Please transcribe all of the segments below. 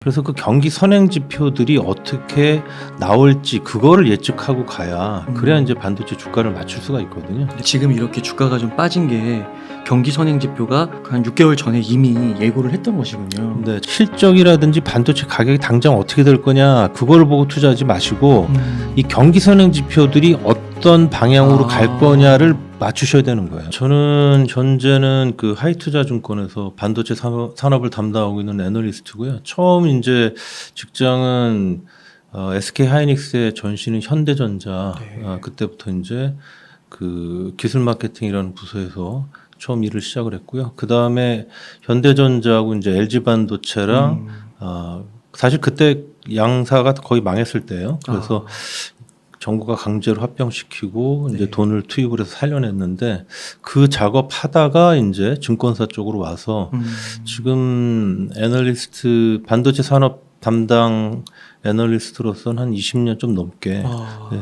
그래서 그 경기 선행 지표들이 어떻게 나올지 그거를 예측하고 가야 그래야 이제 반도체 주가를 맞출 수가 있거든요. 근데 지금 이렇게 주가가 좀 빠진 게 경기 선행 지표가 한 6개월 전에 이미 예고를 했던 것이군요. 근데 실적이라든지 반도체 가격이 당장 어떻게 될 거냐 그걸 보고 투자하지 마시고 이 경기 선행 지표들이 어떤 방향으로 갈 거냐를 맞추셔야 되는 거예요. 저는 현재는 그 하이투자증권에서 반도체 산업을 담당하고 있는 애널리스트고요. 처음 이제 직장은 SK 하이닉스의 전신인 현대전자. 네. 그때부터 이제 그 기술 마케팅이라는 부서에서 처음 일을 시작을 했고요. 그 다음에 현대전자하고 이제 LG 반도체랑 사실 그때 양사가 거의 망했을 때예요. 그래서 정부가 강제로 합병시키고 이제 돈을 투입을 해서 살려냈는데 그 작업하다가 이제 증권사 쪽으로 와서 지금 애널리스트 반도체 산업 담당 애널리스트로서는 한 20년 좀 넘게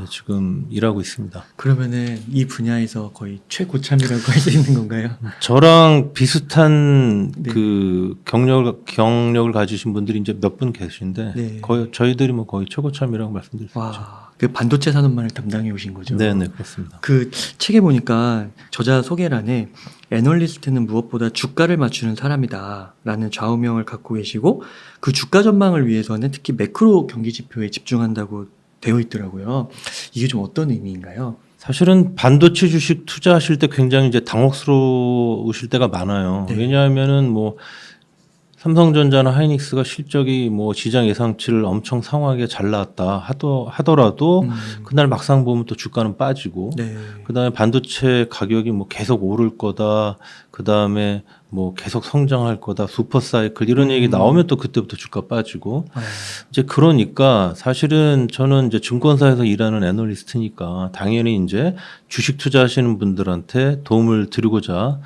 지금 일하고 있습니다. 그러면은 이 분야에서 거의 최고참이라고 할 수 있는 건가요? 저랑 비슷한 네. 그 경력을 가지신 분들이 이제 몇 분 계신데 네. 거의 저희들이 뭐 거의 최고참이라고 말씀드릴 수 있죠. 와, 그 반도체 산업만을 담당해 오신 거죠? 네, 그렇습니다. 그 책에 보니까 저자 소개란에 애널리스트는 무엇보다 주가를 맞추는 사람이다라는 좌우명을 갖고 계시고 그 주가 전망을 위해서는 특히 매크로 경기 지표에 집중한다고 되어 있더라고요. 이게 좀 어떤 의미인가요? 사실은 반도체 주식 투자하실 때 굉장히 이제 당혹스러우실 때가 많아요. 네. 왜냐하면은 뭐 삼성전자나 하이닉스가 실적이 뭐 시장 예상치를 엄청 상하게 잘 나왔다 하더라도 그날 막상 보면 또 주가는 빠지고 네. 그다음에 반도체 가격이 뭐 계속 오를 거다. 그다음에 뭐 계속 성장할 거다. 슈퍼 사이클 이런 얘기 나오면 또 그때부터 주가 빠지고 이제 그러니까 사실은 저는 이제 증권사에서 일하는 애널리스트니까 당연히 이제 주식 투자하시는 분들한테 도움을 드리고자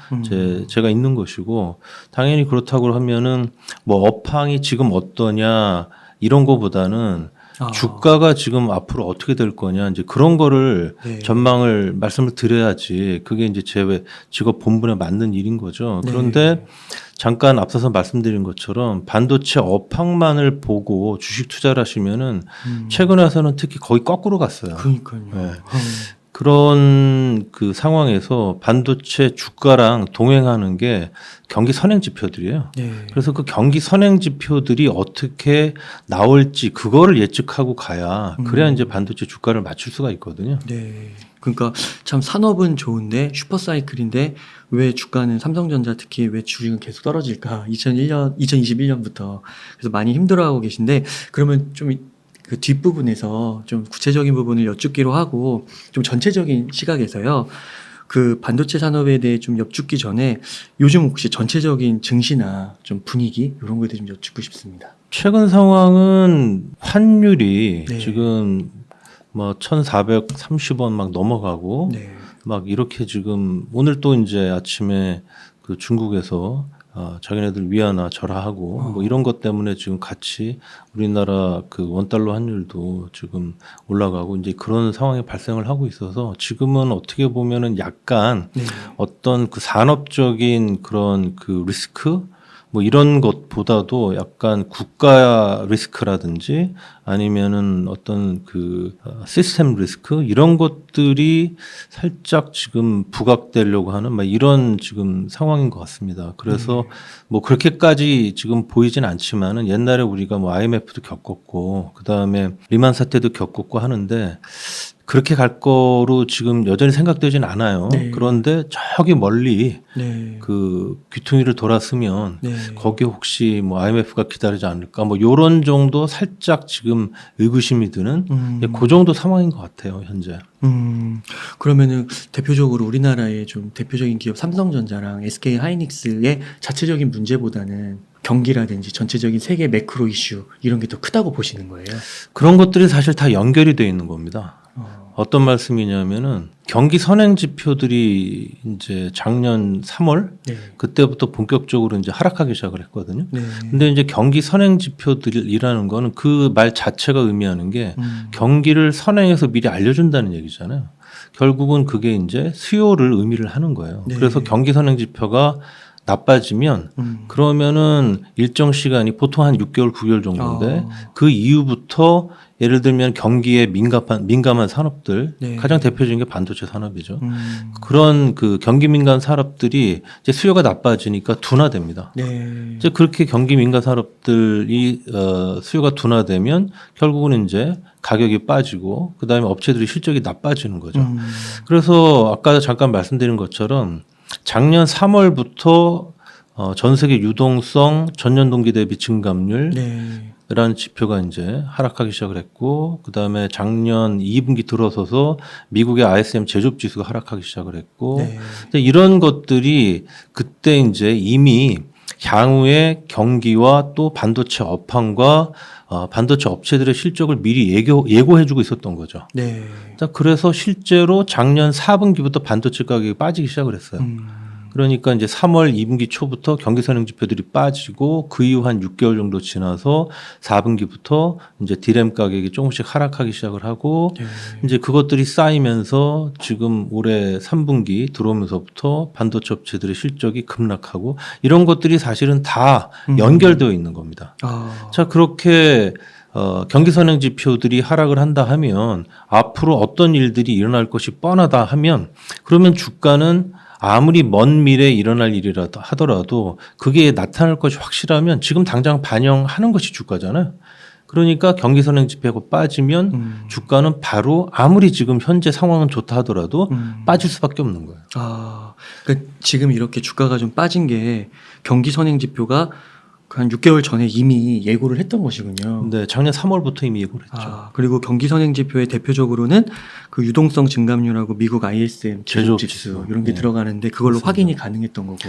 제가 있는 것이고 당연히 그렇다고 하면은 뭐 업황이 지금 어떠냐 이런 거보다는 주가가 지금 앞으로 어떻게 될 거냐 이제 그런 거를 네. 전망을 말씀을 드려야지 그게 이제 제 직업 본분에 맞는 일인 거죠. 네. 그런데 잠깐 앞서서 말씀드린 것처럼 반도체 업황만을 보고 주식 투자를 하시면은 최근에 와서는 특히 거의 거꾸로 갔어요. 그러니까요. 네. 그런 그 상황에서 반도체 주가랑 동행하는 게 경기 선행 지표들이에요. 네. 그래서 그 경기 선행 지표들이 어떻게 나올지 그거를 예측하고 가야 그래야 이제 반도체 주가를 맞출 수가 있거든요. 네. 그러니까 참 산업은 좋은데 슈퍼사이클인데 왜 주가는 삼성전자 특히 왜 주식은 계속 떨어질까? 2021년부터 그래서 많이 힘들어하고 계신데 그러면 좀 그 뒷부분에서 좀 구체적인 부분을 여쭙기로 하고 좀 전체적인 시각에서요. 그 반도체 산업에 대해 좀 여쭙기 전에 요즘 혹시 전체적인 증시나 좀 분위기 이런 거에 대해 좀 여쭙고 싶습니다. 최근 상황은 환율이 네. 지금 뭐 1,430원 막 넘어가고 네. 막 이렇게 지금 오늘 또 이제 아침에 그 중국에서 자기네들 위안화 절하하고 뭐 이런 것 때문에 지금 같이 우리나라 그 원달러 환율도 지금 올라가고 이제 그런 상황이 발생을 하고 있어서 지금은 어떻게 보면은 약간 네. 어떤 그 산업적인 그런 그 리스크 뭐 이런 것보다도 약간 국가 리스크라든지 아니면은 어떤 그 시스템 리스크 이런 것들이 살짝 지금 부각되려고 하는 막 이런 지금 상황인 것 같습니다. 그래서 뭐 그렇게까지 지금 보이진 않지만은 옛날에 우리가 뭐 IMF도 겪었고 그 다음에 리만 사태도 겪었고 하는데 그렇게 갈 거로 지금 여전히 생각되진 않아요. 네. 그런데 저기 멀리 네. 그 귀퉁이를 돌았으면 네. 거기에 혹시 뭐 IMF가 기다리지 않을까 뭐 요런 정도 살짝 지금 의구심이 드는 그 정도 상황인 것 같아요 현재. 그러면은 대표적으로 우리나라의 좀 대표적인 기업 삼성전자랑 SK 하이닉스의 자체적인 문제보다는 경기라든지 전체적인 세계 매크로 이슈 이런 게 더 크다고 보시는 거예요? 그런 것들이 사실 다 연결이 돼 있는 겁니다. 어떤 말씀이냐면은 경기 선행 지표들이 이제 작년 3월 네. 그때부터 본격적으로 이제 하락하기 시작을 했거든요. 네. 근데 이제 경기 선행 지표들이라는 거는 그 말 자체가 의미하는 게 경기를 선행해서 미리 알려준다는 얘기잖아요. 결국은 그게 이제 수요를 의미를 하는 거예요. 네. 그래서 경기 선행 지표가 나빠지면 그러면은 일정 시간이 보통 한 6개월, 9개월 정도인데 그 이후부터 예를 들면 경기에 민감한 산업들 네. 가장 대표적인 게 반도체 산업이죠. 그런 그 경기 민감 산업들이 이제 수요가 나빠지니까 둔화됩니다. 네. 이제 그렇게 경기 민감 산업들이 수요가 둔화되면 결국은 이제 가격이 빠지고 그다음에 업체들이 실적이 나빠지는 거죠. 그래서 아까 잠깐 말씀드린 것처럼 작년 3월부터 전 세계 유동성 전년 동기 대비 증감률 네. 라는 지표가 이제 하락하기 시작을 했고 그다음에 작년 2분기 들어서서 미국의 ISM 제조업 지수가 하락하기 시작을 했고 네. 근데 이런 것들이 그때 이제 이미 향후의 경기와 또 반도체 업황과 반도체 업체들의 실적을 미리 예고해주고 있었던 거죠. 네. 자, 그래서 실제로 작년 4분기부터 반도체 가격이 빠지기 시작을 했어요. 그러니까 이제 3월 2분기 초부터 경기 선행 지표들이 빠지고 그 이후 한 6개월 정도 지나서 4분기부터 이제 디램 가격이 조금씩 하락하기 시작을 하고 네. 이제 그것들이 쌓이면서 지금 올해 3분기 들어오면서부터 반도체 업체들의 실적이 급락하고 이런 것들이 사실은 다 연결되어 있는 겁니다. 자, 그렇게 경기 선행 지표들이 하락을 한다 하면 앞으로 어떤 일들이 일어날 것이 뻔하다 하면 그러면 주가는 아무리 먼 미래에 일어날 일이라도 하더라도 그게 나타날 것이 확실하면 지금 당장 반영하는 것이 주가잖아요. 그러니까 경기 선행 지표가 빠지면 주가는 바로 아무리 지금 현재 상황은 좋다 하더라도 빠질 수밖에 없는 거예요. 그러니까 지금 이렇게 주가가 좀 빠진 게 경기 선행 지표가 한 6개월 전에 이미 예고를 했던 것이군요. 네, 작년 3월부터 이미 예고를 했죠. 그리고 경기 선행 지표의 대표적으로는 그 유동성 증감률하고 미국 ISM 제조업 지수 이런 게 들어가는데 그걸로 맞습니다. 확인이 가능했던 거고.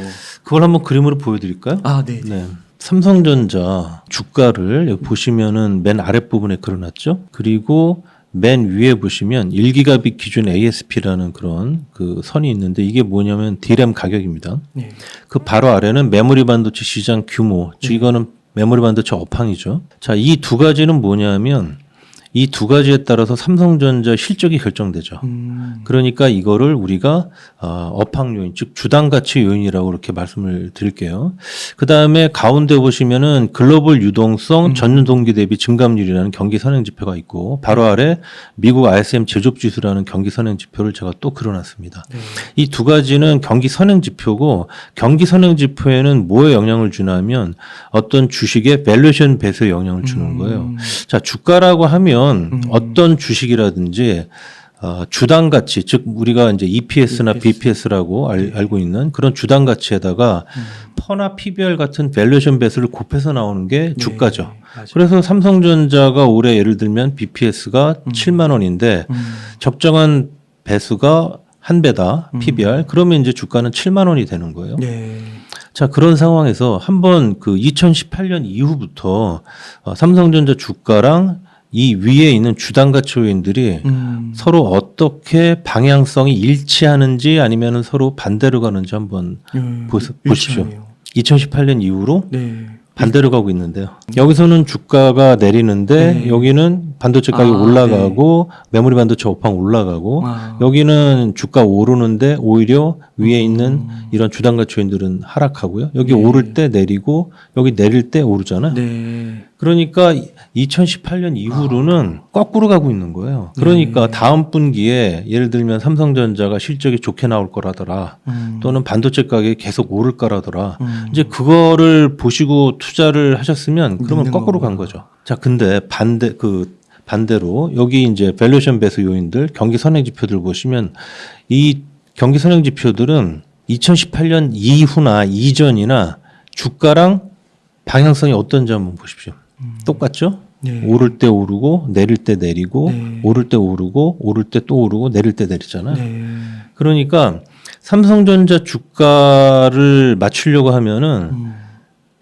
그걸 한번 그림으로 보여드릴까요? 네. 네. 삼성전자 주가를 여기 보시면은 맨 아랫부분에 그려놨죠. 그리고 맨 위에 보시면 1기가빗 기준 ASP라는 그런 그 선이 있는데 이게 뭐냐면 D램 가격입니다. 네. 그 바로 아래는 메모리 반도체 시장 규모, 즉 이거는 메모리 반도체 업황이죠. 자, 이 두 가지는 뭐냐면 이 두 가지에 따라서 삼성전자 실적이 결정되죠. 그러니까 이거를 우리가 업황 요인, 즉 주당 가치 요인이라고 그렇게 말씀을 드릴게요. 그 다음에 가운데 보시면은 글로벌 유동성 전년 동기 대비 증감률이라는 경기 선행 지표가 있고 바로 아래 미국 ISM 제조업 지수라는 경기 선행 지표를 제가 또 그려놨습니다. 이 두 가지는 경기 선행 지표고 경기 선행 지표에는 뭐에 영향을 주냐면 어떤 주식의 밸류에이션 배수에 영향을 주는 거예요. 자, 주가라고 하면 어떤 주식이라든지 주당 가치, 즉 우리가 이제 EPS나 BPS라고 알고 있는 그런 주당 가치에다가 퍼나 PBR 같은 밸류에이션 배수를 곱해서 나오는 게 주가죠. 맞아요. 그래서 삼성전자가 올해 예를 들면 BPS가 7만 원인데 적정한 배수가 한 배다 PBR 그러면 이제 주가는 7만 원이 되는 거예요. 네. 자, 그런 상황에서 한번 그 2018년 이후부터 삼성전자 주가랑 이 위에 있는 주당 가치 요인들이 서로 어떻게 방향성이 일치하는지 아니면 서로 반대로 가는지 한번 보십시오. 2018년 이후로 네. 반대로 가고 있는데요. 여기서는 주가가 내리는데 여기는 반도체 가격이 올라가고 메모리 반도체 업황 올라가고 여기는 주가 오르는데 오히려 위에 있는 이런 주당 가치 요인들은 하락하고요. 여기 오를 때 내리고 여기 내릴 때 오르잖아요. 네. 그러니까 2018년 이후로는 거꾸로 가고 있는 거예요. 그러니까 다음 분기에 예를 들면 삼성전자가 실적이 좋게 나올 거라더라 또는 반도체 가격이 계속 오를 거라더라 이제 그거를 보시고 투자를 하셨으면 그러면 거꾸로 간 거죠. 자, 근데 반대로 여기 이제 밸류에이션 배수 요인들 경기 선행 지표들 보시면 이 경기 선행 지표들은 2018년 이후나 이전이나 주가랑 방향성이 어떤지 한번 보십시오. 똑같죠? 네. 오를 때 오르고 내릴 때 내리고 네. 오를 때 오르고 오를 때 또 오르고 내릴 때 내리잖아요. 네. 그러니까 삼성전자 주가를 맞추려고 하면은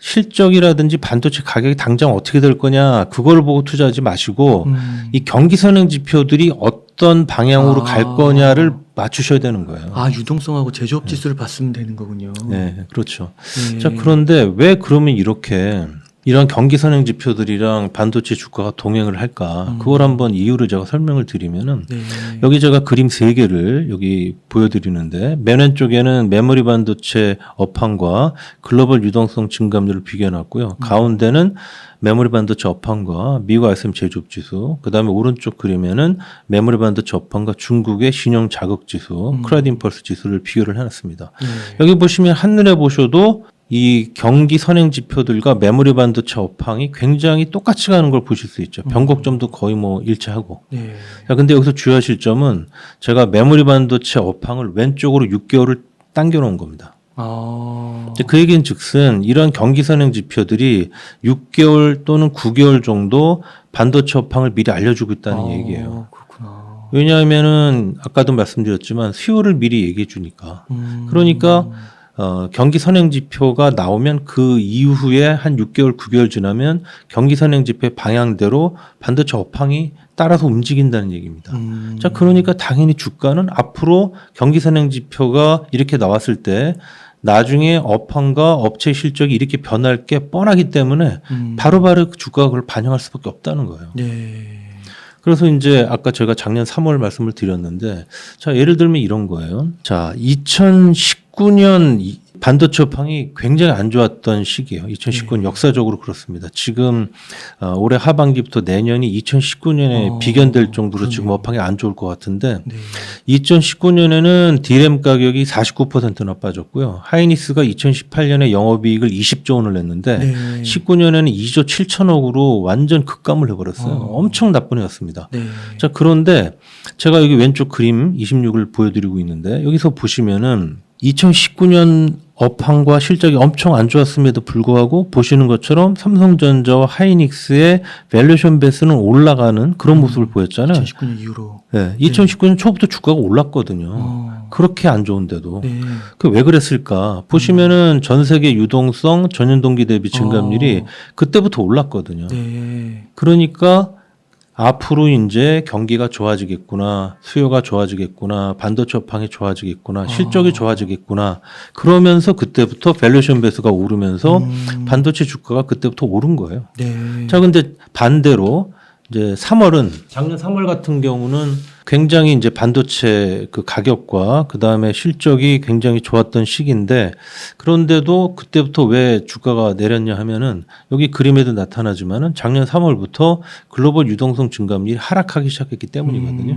실적이라든지 반도체 가격이 당장 어떻게 될 거냐 그걸 보고 투자하지 마시고 이 경기 선행 지표들이 어떤 방향으로 갈 거냐를 맞추셔야 되는 거예요. 유동성하고 제조업 지수를 봤으면 되는 거군요. 네, 그렇죠. 네. 자, 그런데 왜 그러면 이렇게 이런 경기 선행 지표들이랑 반도체 주가가 동행을 할까? 그걸 한번 이유를 제가 설명을 드리면은 네. 여기 제가 그림 3개를 여기 보여드리는데 맨 왼쪽에는 메모리 반도체 업황과 글로벌 유동성 증감률을 비교해놨고요. 가운데는 메모리 반도체 업황과 미국 ISM 제조업 지수, 그 다음에 오른쪽 그림에는 메모리 반도체 업황과 중국의 신용 자극 지수, 크레딧 임펄스 지수를 비교를 해놨습니다. 네. 여기 보시면 한눈에 보셔도 이 경기 선행 지표들과 메모리 반도체 업황이 굉장히 똑같이 가는 걸 보실 수 있죠. 변곡점도 거의 뭐 일치하고. 네. 자, 근데 여기서 주의하실 점은 제가 메모리 반도체 업황을 왼쪽으로 6개월을 당겨 놓은 겁니다. 이제 그 얘기는 즉슨 이런 경기 선행 지표들이 6개월 또는 9개월 정도 반도체 업황을 미리 알려주고 있다는 얘기예요. 그렇구나. 왜냐하면은 아까도 말씀드렸지만 수요를 미리 얘기해 주니까. 그러니까 경기 선행 지표가 나오면 그 이후에 한 6개월, 9개월 지나면 경기 선행 지표의 방향대로 반도체 업황이 따라서 움직인다는 얘기입니다. 자, 그러니까 당연히 주가는 앞으로 경기 선행 지표가 이렇게 나왔을 때 나중에 업황과 업체 실적이 이렇게 변할 게 뻔하기 때문에 바로바로 주가가 그걸 반영할 수밖에 없다는 거예요. 네. 그래서 이제 아까 제가 작년 3월 말씀을 드렸는데, 자, 예를 들면 이런 거예요. 자, 2019년 반도체 업황이 굉장히 안 좋았던 시기예요. 2019년 역사적으로 그렇습니다. 지금 올해 하반기부터 내년이 2019년에 비견될 정도로 그러네요. 지금 업황이 안 좋을 것 같은데, 네. 2019년에는 D램 가격이 49%나 빠졌고요. 하이닉스가 2018년에 영업이익을 20조 원을 냈는데 네. 19년에는 2조 7천억으로 완전 급감을 해버렸어요. 엄청 나쁜 해였습니다. 네. 자, 그런데 제가 여기 왼쪽 그림 26을 보여드리고 있는데 여기서 보시면은 2019년 업황과 실적이 엄청 안 좋았음에도 불구하고 보시는 것처럼 삼성전자와 하이닉스의 밸류에이션 배스는 올라가는 그런 모습을 보였잖아요. 2019년 이후로. 네, 2019년 초부터 주가가 올랐거든요. 그렇게 안 좋은데도. 네. 그 왜 그랬을까? 보시면은 전 세계 유동성 전년 동기 대비 증감률이 그때부터 올랐거든요. 네. 그러니까 앞으로 이제 경기가 좋아지겠구나, 수요가 좋아지겠구나, 반도체 업황이 좋아지겠구나, 실적이 좋아지겠구나. 그러면서 그때부터 밸류에이션 배스가 오르면서 반도체 주가가 그때부터 오른 거예요. 네. 자, 근데 반대로 이제 3월은 작년 3월 같은 경우는 굉장히 이제 반도체 그 가격과 그 다음에 실적이 굉장히 좋았던 시기인데 그런데도 그때부터 왜 주가가 내렸냐 하면은 여기 그림에도 나타나지만은 작년 3월부터 글로벌 유동성 증감률이 하락하기 시작했기 때문이거든요.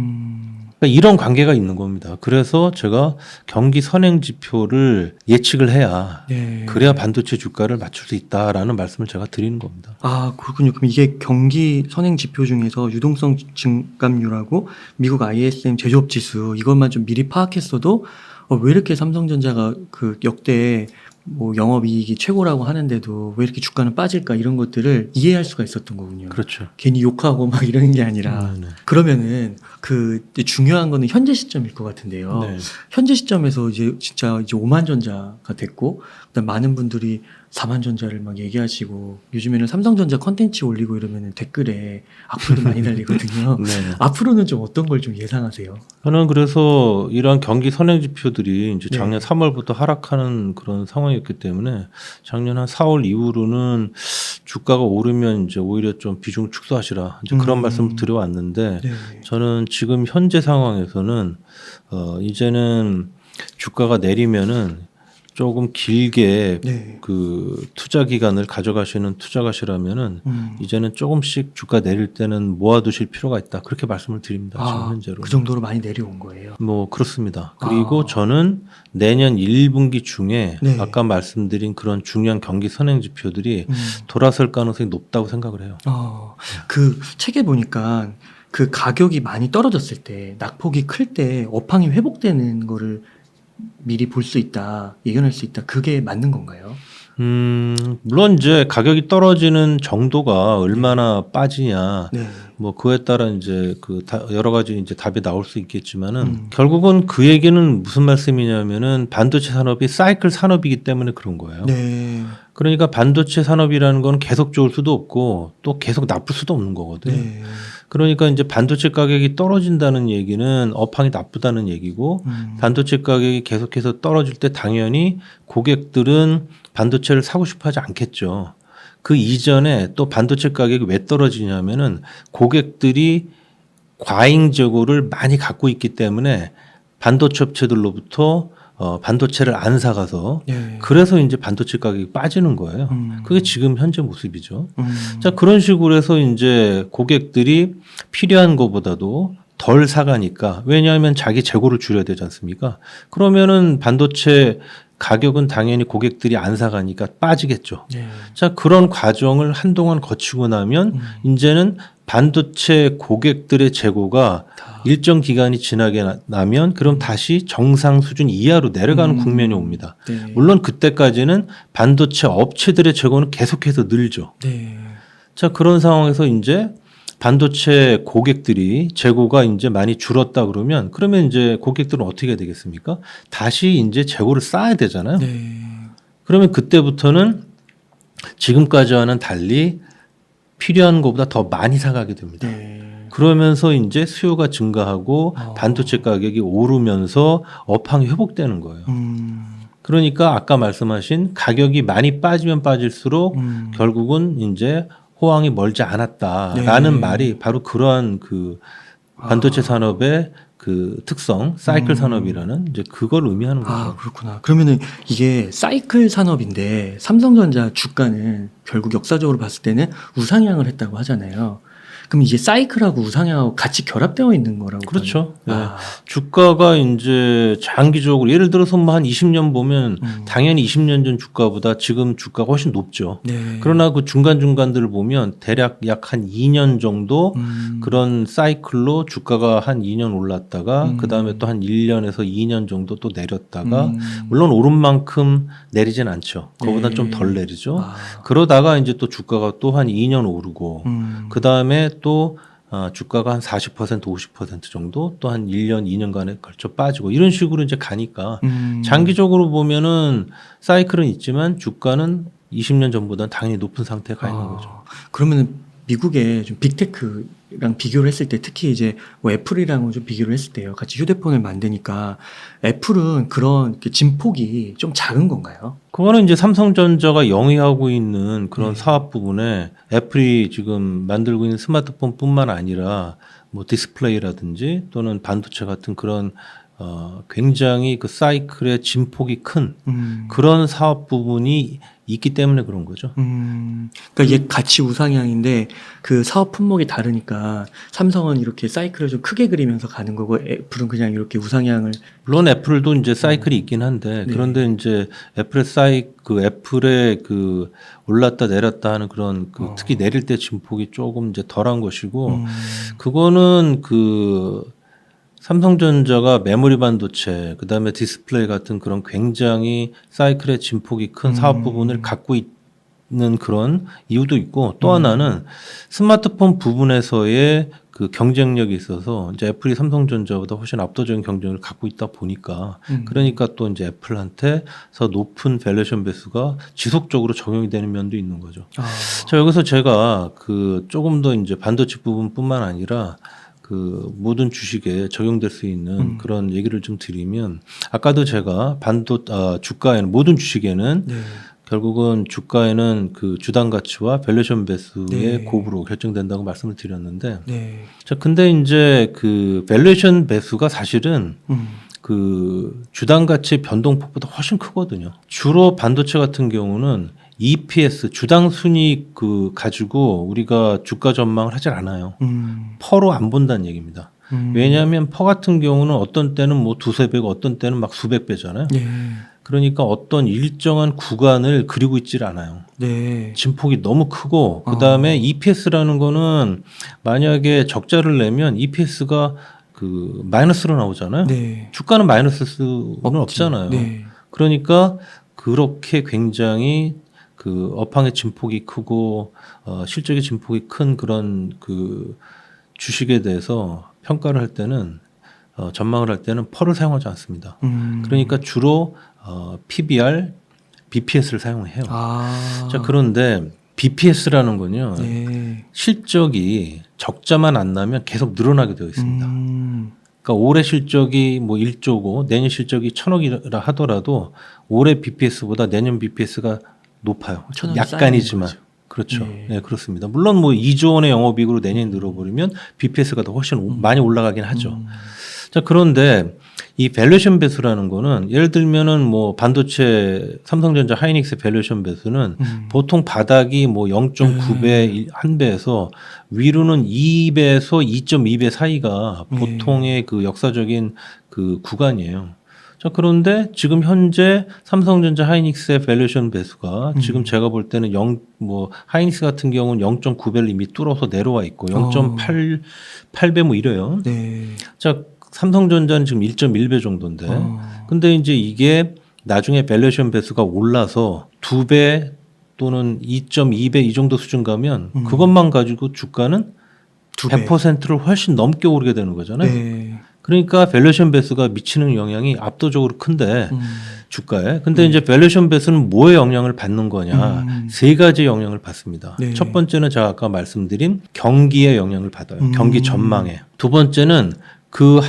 그러니까 이런 관계가 있는 겁니다. 그래서 제가 경기 선행 지표를 예측을 해야 네. 그래야 반도체 주가를 맞출 수 있다라는 말씀을 제가 드리는 겁니다. 아, 그렇군요. 그럼 이게 경기 선행 지표 중에서 유동성 증감률하고 미국 ISM 제조업 지수 이것만 좀 미리 파악했어도 왜 이렇게 삼성전자가 그 역대 뭐 영업이익이 최고라고 하는데도 왜 이렇게 주가는 빠질까 이런 것들을 이해할 수가 있었던 거군요. 그렇죠. 괜히 욕하고 막 이러는 게 아니라 네. 그러면은 그 중요한 거는 현재 시점일 것 같은데요. 네. 현재 시점에서 이제 진짜 이제 5만 전자가 됐고 그다음 많은 분들이 4만 전자를 막 얘기하시고 요즘에는 삼성전자 컨텐츠 올리고 이러면은 댓글에 악플도 많이 달리거든요. 네. 앞으로는 좀 어떤 걸 좀 예상하세요? 저는 그래서 이러한 경기 선행 지표들이 이제 네. 작년 3월부터 하락하는 그런 상황이었기 때문에 작년 한 4월 이후로는 주가가 오르면 이제 오히려 좀 비중 축소하시라 이제 그런 말씀을 드려왔는데 네. 저는 지금 현재 상황에서는 이제는 주가가 내리면은 조금 길게 네. 그 투자 기간을 가져가시는 투자가시라면은 이제는 조금씩 주가 내릴 때는 모아두실 필요가 있다. 그렇게 말씀을 드립니다. 지금 현재로. 그 정도로 많이 내려온 거예요. 뭐 그렇습니다. 그리고 저는 내년 1분기 중에 네. 아까 말씀드린 그런 중요한 경기 선행 지표들이 돌아설 가능성이 높다고 생각을 해요. 그 책에 보니까 그 가격이 많이 떨어졌을 때 낙폭이 클 때 업황이 회복되는 거를 미리 볼 수 있다, 예견할 수 있다. 그게 맞는 건가요? 물론 이제 가격이 떨어지는 정도가 얼마나 빠지냐, 네. 뭐 그에 따라 이제 그 여러 가지 이제 답이 나올 수 있겠지만은 결국은 그 얘기는 무슨 말씀이냐면은 반도체 산업이 사이클 산업이기 때문에 그런 거예요. 네. 그러니까 반도체 산업이라는 건 계속 좋을 수도 없고 또 계속 나쁠 수도 없는 거거든요. 네. 그러니까 이제 반도체 가격이 떨어진다는 얘기는 업황이 나쁘다는 얘기고 반도체 가격이 계속해서 떨어질 때 당연히 고객들은 반도체를 사고 싶어 하지 않겠죠. 그 이전에 또 반도체 가격이 왜 떨어지냐면은 고객들이 과잉 재고를 많이 갖고 있기 때문에 반도체 업체들로부터 반도체를 안 사가서 예. 그래서 이제 반도체 가격이 빠지는 거예요. 그게 지금 현재 모습이죠. 음. 자, 그런 식으로 해서 이제 고객들이 필요한 것보다도 덜 사가니까, 왜냐하면 자기 재고를 줄여야 되지 않습니까? 그러면은 반도체 가격은 당연히 고객들이 안 사가니까 빠지겠죠. 예. 자, 그런 과정을 한동안 거치고 나면 이제는 반도체 고객들의 재고가 다. 일정 기간이 지나게 나면 그럼 다시 정상 수준 이하로 내려가는 국면이 옵니다. 네. 물론 그때까지는 반도체 업체들의 재고는 계속해서 늘죠. 네. 자, 그런 상황에서 이제 반도체 고객들이 재고가 이제 많이 줄었다 그러면 이제 고객들은 어떻게 해야 되겠습니까? 다시 이제 재고를 쌓아야 되잖아요. 네. 그러면 그때부터는 지금까지와는 달리 필요한 것보다 더 많이 사가게 됩니다. 네. 그러면서 이제 수요가 증가하고 반도체 가격이 오르면서 업황이 회복되는 거예요. 그러니까 아까 말씀하신 가격이 많이 빠지면 빠질수록 결국은 이제 호황이 멀지 않았다라는 네. 말이 바로 그러한 그 반도체 산업의 그 특성, 사이클 산업이라는 이제 그걸 의미하는 거죠. 아, 그렇구나. 그러면은 이게 사이클 산업인데 삼성전자 주가는 결국 역사적으로 봤을 때는 우상향을 했다고 하잖아요. 그럼 이게 사이클하고 우상향하고 같이 결합되어 있는 거라고. 그렇죠. 네. 아. 주가가 이제 장기적으로 예를 들어서 뭐 한 20년 보면 당연히 20년 전 주가보다 지금 주가가 훨씬 높죠. 네. 그러나 그 중간중간들을 보면 대략 약 한 2년 정도 그런 사이클로 주가가 한 2년 올랐다가 그다음에 또 한 1년에서 2년 정도 또 내렸다가 물론 오른 만큼 내리진 않죠. 그거보다 네. 좀 덜 내리죠. 아. 그러다가 이제 또 주가가 또 한 2년 오르고 그다음에 또 주가가 한 40% 50% 정도 또 한 1년 2년간에 걸쳐 빠지고 이런 식으로 이제 가니까 장기적으로 보면은 사이클은 있지만 주가는 20년 전보다는 당연히 높은 상태에 가 있는 거죠. 그러면 미국의 좀 빅테크랑 비교를 했을 때 특히 이제 뭐 애플이랑 좀 비교를 했을 때요. 같이 휴대폰을 만드니까 애플은 그런 그 진폭이 좀 작은 건가요? 그거는 이제 삼성전자가 영위하고 있는 그런 네. 사업 부분에 애플이 지금 만들고 있는 스마트폰뿐만 아니라 뭐 디스플레이라든지 또는 반도체 같은 그런 굉장히 그 사이클의 진폭이 큰 그런 사업 부분이 있기 때문에 그런 거죠. 그러니까 이게 같이 우상향인데 그 사업 품목이 다르니까 삼성은 이렇게 사이클을 좀 크게 그리면서 가는 거고 애플은 그냥 이렇게 우상향을. 물론 애플도 이제 사이클이 있긴 한데 네. 그런데 이제 애플의 그 올랐다 내렸다 하는 그런 그 특히 내릴 때 진폭이 조금 이제 덜한 것이고 그거는 그 삼성전자가 메모리 반도체, 그다음에 디스플레이 같은 그런 굉장히 사이클의 진폭이 큰 사업 부분을 갖고 있는 그런 이유도 있고 또 하나는 스마트폰 부분에서의 그 경쟁력이 있어서 이제 애플이 삼성전자보다 훨씬 압도적인 경쟁을 갖고 있다 보니까 그러니까 또 이제 애플한테서 높은 밸류에이션 배수가 지속적으로 적용이 되는 면도 있는 거죠. 자, 여기서 제가 그 조금 더 이제 반도체 부분뿐만 아니라 그 모든 주식에 적용될 수 있는 그런 얘기를 좀 드리면 아까도 제가 주가에는 모든 주식에는 네. 결국은 주가에는 그 주당 가치와 밸류에이션 배수의 네. 곱으로 결정된다고 말씀을 드렸는데 네. 자 근데 이제 그 밸류에이션 배수가 사실은 그 주당 가치 변동폭보다 훨씬 크거든요. 주로 반도체 같은 경우는 EPS 주당 순이익 그 가지고 우리가 주가 전망을 하질 않아요. 퍼로 안 본다는 얘기입니다. 왜냐하면 퍼 같은 경우는 어떤 때는 뭐 두세 배고 어떤 때는 막 수백 배잖아요. 네. 그러니까 어떤 일정한 구간을 그리고 있질 않아요. 네. 진폭이 너무 크고 그다음에 EPS라는 거는 만약에 적자를 내면 EPS가 그 마이너스로 나오잖아요. 네. 주가는 마이너스 수는 없잖아요. 네. 그러니까 그렇게 굉장히 그 업황의 진폭이 크고 실적의 진폭이 큰 그런 그 주식에 대해서 평가를 할 때는 전망을 할 때는 펄을 사용하지 않습니다. 그러니까 주로 PBR, BPS를 사용해요. 자, 그런데 BPS라는 건요. 네. 실적이 적자만 안 나면 계속 늘어나게 되어 있습니다. 그러니까 올해 실적이 뭐 1조고 내년 실적이 1,000억이라 하더라도 올해 BPS보다 내년 BPS가 높아요. 천억이 약간이지만. 쌓이는 거죠. 그렇죠. 예. 네, 그렇습니다. 물론 뭐 2조 원의 영업이익으로 내년에 늘어버리면 BPS가 더 훨씬 많이 올라가긴 하죠. 자, 그런데 이 밸류에이션 배수라는 거는 예를 들면은 뭐 반도체 삼성전자 하이닉스 밸류에이션 배수는 보통 바닥이 뭐 0.9배, 1배에서 위로는 2배에서 2.2배 사이가 보통의 그 역사적인 그 구간이에요. 자, 그런데 지금 현재 삼성전자 하이닉스의 밸류에이션 배수가 지금 제가 볼 때는 하이닉스 같은 경우는 0.9배를 이미 뚫어서 내려와 있고 0.8배 뭐 이래요. 네. 자, 삼성전자는 지금 1.1배 정도인데 근데 이제 이게 나중에 밸류에이션 배수가 올라서 2배 또는 2.2배 이 정도 수준 가면 그것만 가지고 주가는 2배. 100%를 훨씬 넘게 오르게 되는 거잖아요. 네. 그러니까 밸류에이션 배수가 미치는 영향이 압도적으로 큰데 주가에. 근데 이제 밸류에이션 배수는 뭐에 영향을 받는 거냐? 세 가지 영향을 받습니다. 네. 첫 번째는 제가 아까 말씀드린 경기에 영향을 받아요. 경기 전망에. 두 번째는 그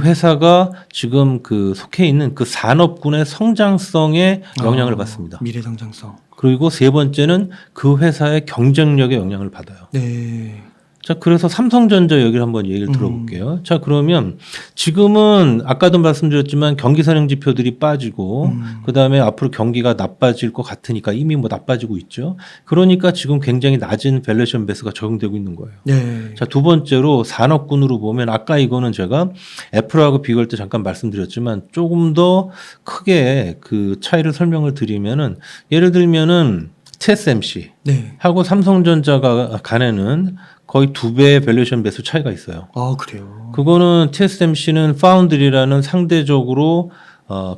회사가 지금 그 속해 있는 그 산업군의 성장성에 영향을 받습니다. 미래 성장성. 그리고 세 번째는 그 회사의 경쟁력에 영향을 받아요. 네. 자, 그래서 삼성전자 여기를 한번 얘기를 들어볼게요. 자, 그러면 지금은 아까도 말씀드렸지만 경기 선행 지표들이 빠지고 그다음에 앞으로 경기가 나빠질 것 같으니까 이미 뭐 나빠지고 있죠. 그러니까 지금 굉장히 낮은 밸류에이션 배수가 적용되고 있는 거예요. 네. 자, 두 번째로 산업군으로 보면 아까 이거는 제가 애플하고 비교할 때 잠깐 말씀드렸지만 조금 더 크게 그 차이를 설명을 드리면은 예를 들면은 TSMC 네. 하고 삼성전자가 간에는 거의 2배의 밸류에이션 배수 차이가 있어요. 아, 그래요. 그거는 TSMC는 파운드리라는 상대적으로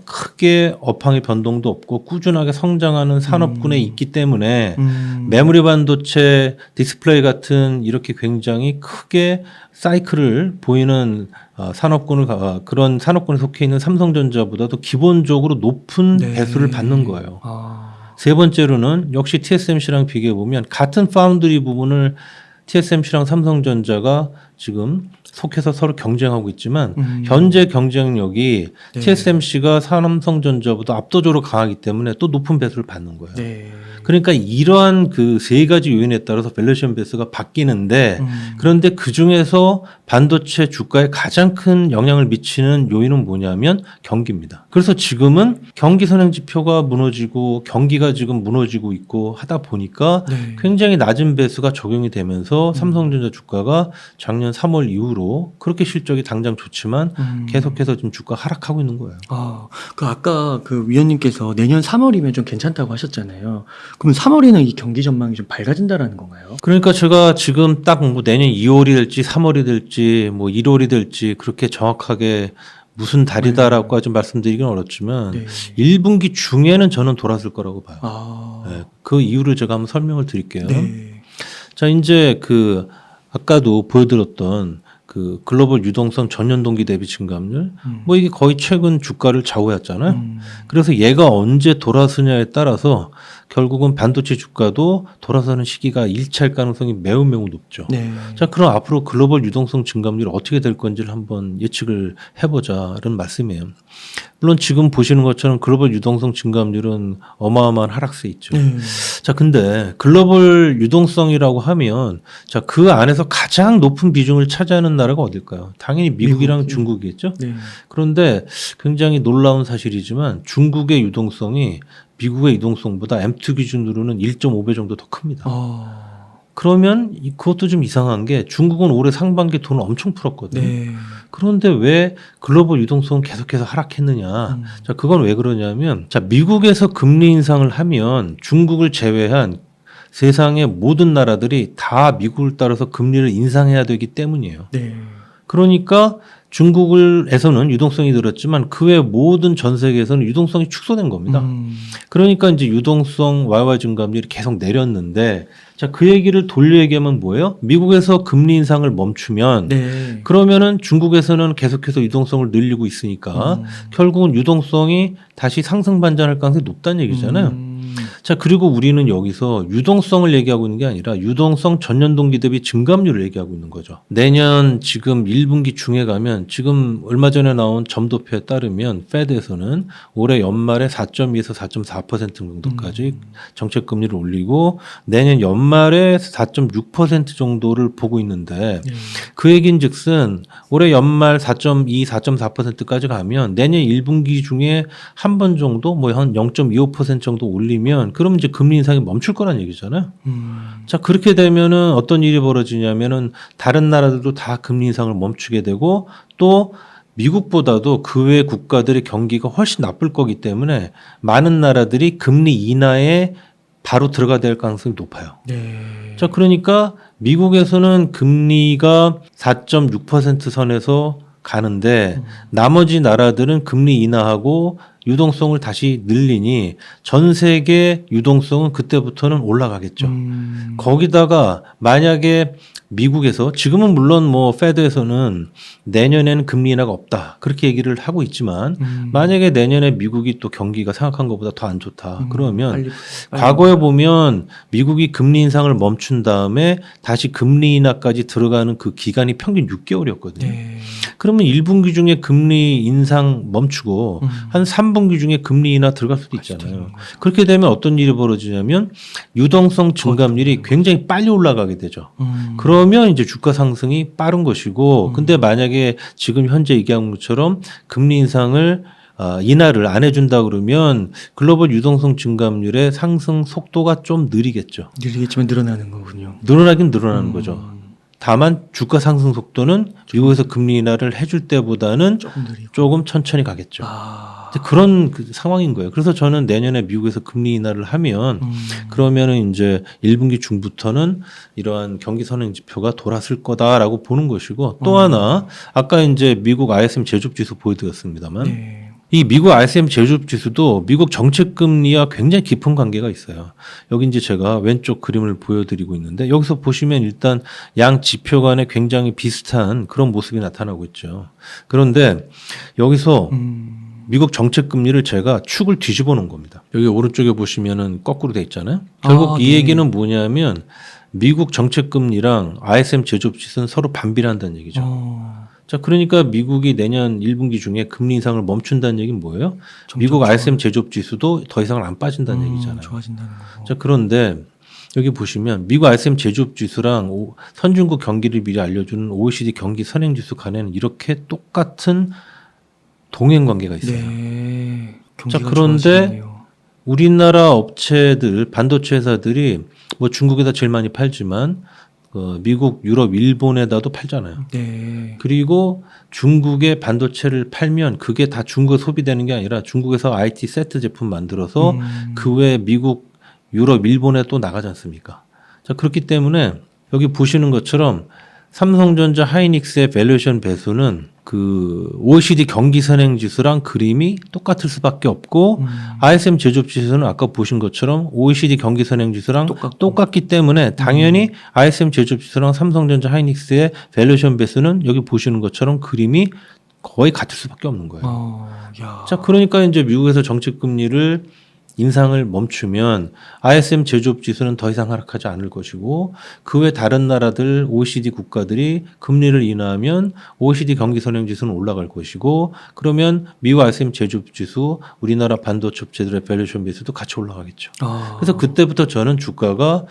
크게 업황의 변동도 없고 꾸준하게 성장하는 산업군에 있기 때문에 메모리 반도체, 디스플레이 같은 이렇게 굉장히 크게 사이클을 보이는 그런 산업군에 속해 있는 삼성전자보다도 기본적으로 높은 네. 배수를 받는 거예요. 아. 세 번째로는 역시 TSMC랑 비교해 보면 같은 파운드리 부분을 TSMC랑 삼성전자가 지금 속해서 서로 경쟁하고 있지만 현재 경쟁력이 네. TSMC가 삼성전자보다 압도적으로 강하기 때문에 또 높은 배수를 받는 거예요. 네. 그러니까 이러한 그 세 가지 요인에 따라서 밸류에이션 배수가 바뀌는데 그런데 그 중에서 반도체 주가에 가장 큰 영향을 미치는 요인은 뭐냐면 경기입니다. 그래서 지금은 경기 선행 지표가 무너지고 경기가 지금 무너지고 있고 하다 보니까 네. 굉장히 낮은 배수가 적용이 되면서 삼성전자 주가가 작년 3월 이후로 그렇게 실적이 당장 좋지만 계속해서 지금 주가 하락하고 있는 거예요. 아, 아까 그 위원님께서 내년 3월이면 좀 괜찮다고 하셨잖아요. 그럼 3월에는 이 경기 전망이 좀 밝아진다라는 건가요? 그러니까 제가 지금 딱 뭐 내년 2월이 될지 3월이 될지 뭐 1월이 될지 그렇게 정확하게 무슨 달이다라고까지 말씀드리기는 어렵지만 네. 1분기 중에는 저는 돌아설 거라고 봐요. 아. 네, 그 이유를 제가 한번 설명을 드릴게요. 네. 자, 이제 그 아까도 보여드렸던 그 글로벌 유동성 전년 동기 대비 증감률 뭐 이게 거의 최근 주가를 좌우했잖아요. 그래서 얘가 언제 돌아서냐에 따라서 결국은 반도체 주가도 돌아서는 시기가 일치할 가능성이 매우 높죠. 네. 자, 그럼 앞으로 글로벌 유동성 증감률이 어떻게 될 건지를 한번 예측을 해보자는 말씀이에요. 물론 지금 보시는 것처럼 글로벌 유동성 증감률은 어마어마한 하락세에 있죠. 자, 근데 글로벌 유동성이라고 하면 자, 그 안에서 가장 높은 비중을 차지하는 나라가 어딜까요? 당연히 미국이랑 미국. 중국이겠죠. 네. 그런데 굉장히 놀라운 사실이지만 중국의 유동성이 미국의 유동성보다 M2 기준으로는 1.5배 정도 더 큽니다. 그러면 그것도 좀 이상한 게 중국은 올해 상반기 돈을 엄청 풀었거든요. 네. 그런데 왜 글로벌 유동성은 계속해서 하락했느냐? 자, 그건 왜 그러냐면 자, 미국에서 금리 인상을 하면 중국을 제외한 세상의 모든 나라들이 다 미국을 따라서 금리를 인상해야 되기 때문이에요. 네. 그러니까 중국에서는 유동성이 늘었지만 그 외 모든 전 세계에서는 유동성이 축소된 겁니다. 그러니까 이제 유동성 YY 증감률이 계속 내렸는데 자, 그 얘기를 돌려 얘기하면 뭐예요? 미국에서 금리 인상을 멈추면 네. 그러면은 중국에서는 계속해서 유동성을 늘리고 있으니까 결국은 유동성이 다시 상승 반전할 가능성이 높다는 얘기잖아요. 자, 그리고 우리는 여기서 유동성을 얘기하고 있는 게 아니라 유동성 전년 동기 대비 증감률을 얘기하고 있는 거죠. 내년 지금 1분기 중에 가면 지금 얼마 전에 나온 점도표에 따르면 페드에서는 올해 연말에 4.2에서 4.4% 정도까지 정책 금리를 올리고 내년 연말에 4.6% 정도를 보고 있는데 그 얘긴즉슨 올해 연말 4.2, 4.4%까지 가면 내년 1분기 중에 한 번 정도 뭐 한 0.25% 정도 올리면 그럼 이제 금리 인상이 멈출 거란 얘기잖아요. 자, 그렇게 되면은 어떤 일이 벌어지냐면은 다른 나라들도 다 금리 인상을 멈추게 되고 또 미국보다도 그 외 국가들의 경기가 훨씬 나쁠 거기 때문에 많은 나라들이 금리 인하에 바로 들어가야 될 가능성이 높아요. 네. 자, 그러니까 미국에서는 금리가 4.6% 선에서 가는데 나머지 나라들은 금리 인하하고 유동성을 다시 늘리니 전 세계 유동성은 그때부터는 올라가겠죠. 거기다가 만약에 미국에서 지금은 물론 뭐 페드에서는 내년에는 금리 인하가 없다 그렇게 얘기를 하고 있지만 만약에 내년에 미국이 또 경기가 생각한 것보다 더 안 좋다 그러면 빨리. 과거에 보면 미국이 금리 인상을 멈춘 다음에 다시 금리 인하까지 들어가는 그 기간이 평균 6개월이었거든요. 네. 그러면 1분기 중에 금리 인상 멈추고 한 3분기 중에 금리 인하 들어갈 수도 있잖아요. 그렇게 되면 어떤 일이 벌어지냐면 유동성 증감률이 굉장히 빨리 올라가게 되죠. 그러면 이제 주가 상승이 빠른 것이고 근데 만약에 지금 현재 얘기한 것처럼 금리 인상을 인하를 안 해준다 그러면 글로벌 유동성 증감률의 상승 속도가 좀 느리겠죠. 느리겠지만 늘어나는 거군요. 늘어나긴 늘어나는 거죠. 다만 주가 상승 속도는 미국에서 금리 인하를 해줄 때보다는 조금 느리고. 조금 천천히 가겠죠. 아. 그런 그 상황인 거예요. 그래서 저는 내년에 미국에서 금리 인하를 하면 그러면은 이제 1분기 중부터는 이러한 경기 선행 지표가 돌았을 거다라고 보는 것이고 또 하나 아까 이제 미국 ISM 제조업 지수 보여드렸습니다만 네. 이 미국 ISM 제조업 지수도 미국 정책 금리와 굉장히 깊은 관계가 있어요. 여기 이제 제가 왼쪽 그림을 보여드리고 있는데 여기서 보시면 일단 양 지표 간에 굉장히 비슷한 그런 모습이 나타나고 있죠. 그런데 여기서 미국 정책 금리를 제가 축을 뒤집어 놓은 겁니다. 여기 오른쪽에 보시면은 거꾸로 돼 있잖아요. 결국 이 네. 얘기는 뭐냐면 미국 정책 금리랑 ISM 제조업 지수는 서로 반비례한다는 얘기죠. 자, 그러니까 미국이 내년 1분기 중에 금리 인상을 멈춘다는 얘기는 뭐예요? 미국 ISM 제조업 지수도 더 이상 안 빠진다는 얘기잖아요. 좋아진다는 거고. 자, 그런데 여기 보시면 미국 ISM 제조업 지수랑 선진국 경기를 미리 알려주는 OECD 경기 선행 지수 간에는 이렇게 똑같은 동행 관계가 있어요. 네. 자, 경기가 그런데 좋아지겠네요. 우리나라 업체들, 반도체 회사들이 뭐 중국에다 제일 많이 팔지만 미국, 유럽, 일본에다도 팔잖아요. 네. 그리고 중국의 반도체를 팔면 그게 다 중국에 소비되는 게 아니라 중국에서 IT 세트 제품 만들어서 그 외에 미국, 유럽, 일본에 또 나가지 않습니까? 자, 그렇기 때문에 여기 보시는 것처럼 삼성전자 하이닉스의 밸류에이션 배수는 그 OECD 경기 선행 지수랑 그림이 똑같을 수밖에 없고 ISM 제조업 지수는 아까 보신 것처럼 OECD 경기 선행 지수랑 똑같기 때문에 당연히 ISM 제조업 지수랑 삼성전자 하이닉스의 밸류에이션 배수는 여기 보시는 것처럼 그림이 거의 같을 수밖에 없는 거예요. 야. 자, 그러니까 이제 미국에서 정책 금리를 인상을 멈추면 ISM 제조업 지수는 더 이상 하락하지 않을 것이고 그 외 다른 나라들 OECD 국가들이 금리를 인하하면 OECD 경기 선행 지수는 올라갈 것이고 그러면 미국 ISM 제조업 지수, 우리나라 반도체 업체들의 밸류에이션 베이스도 같이 올라가겠죠. 그래서 그때부터 저는 주가가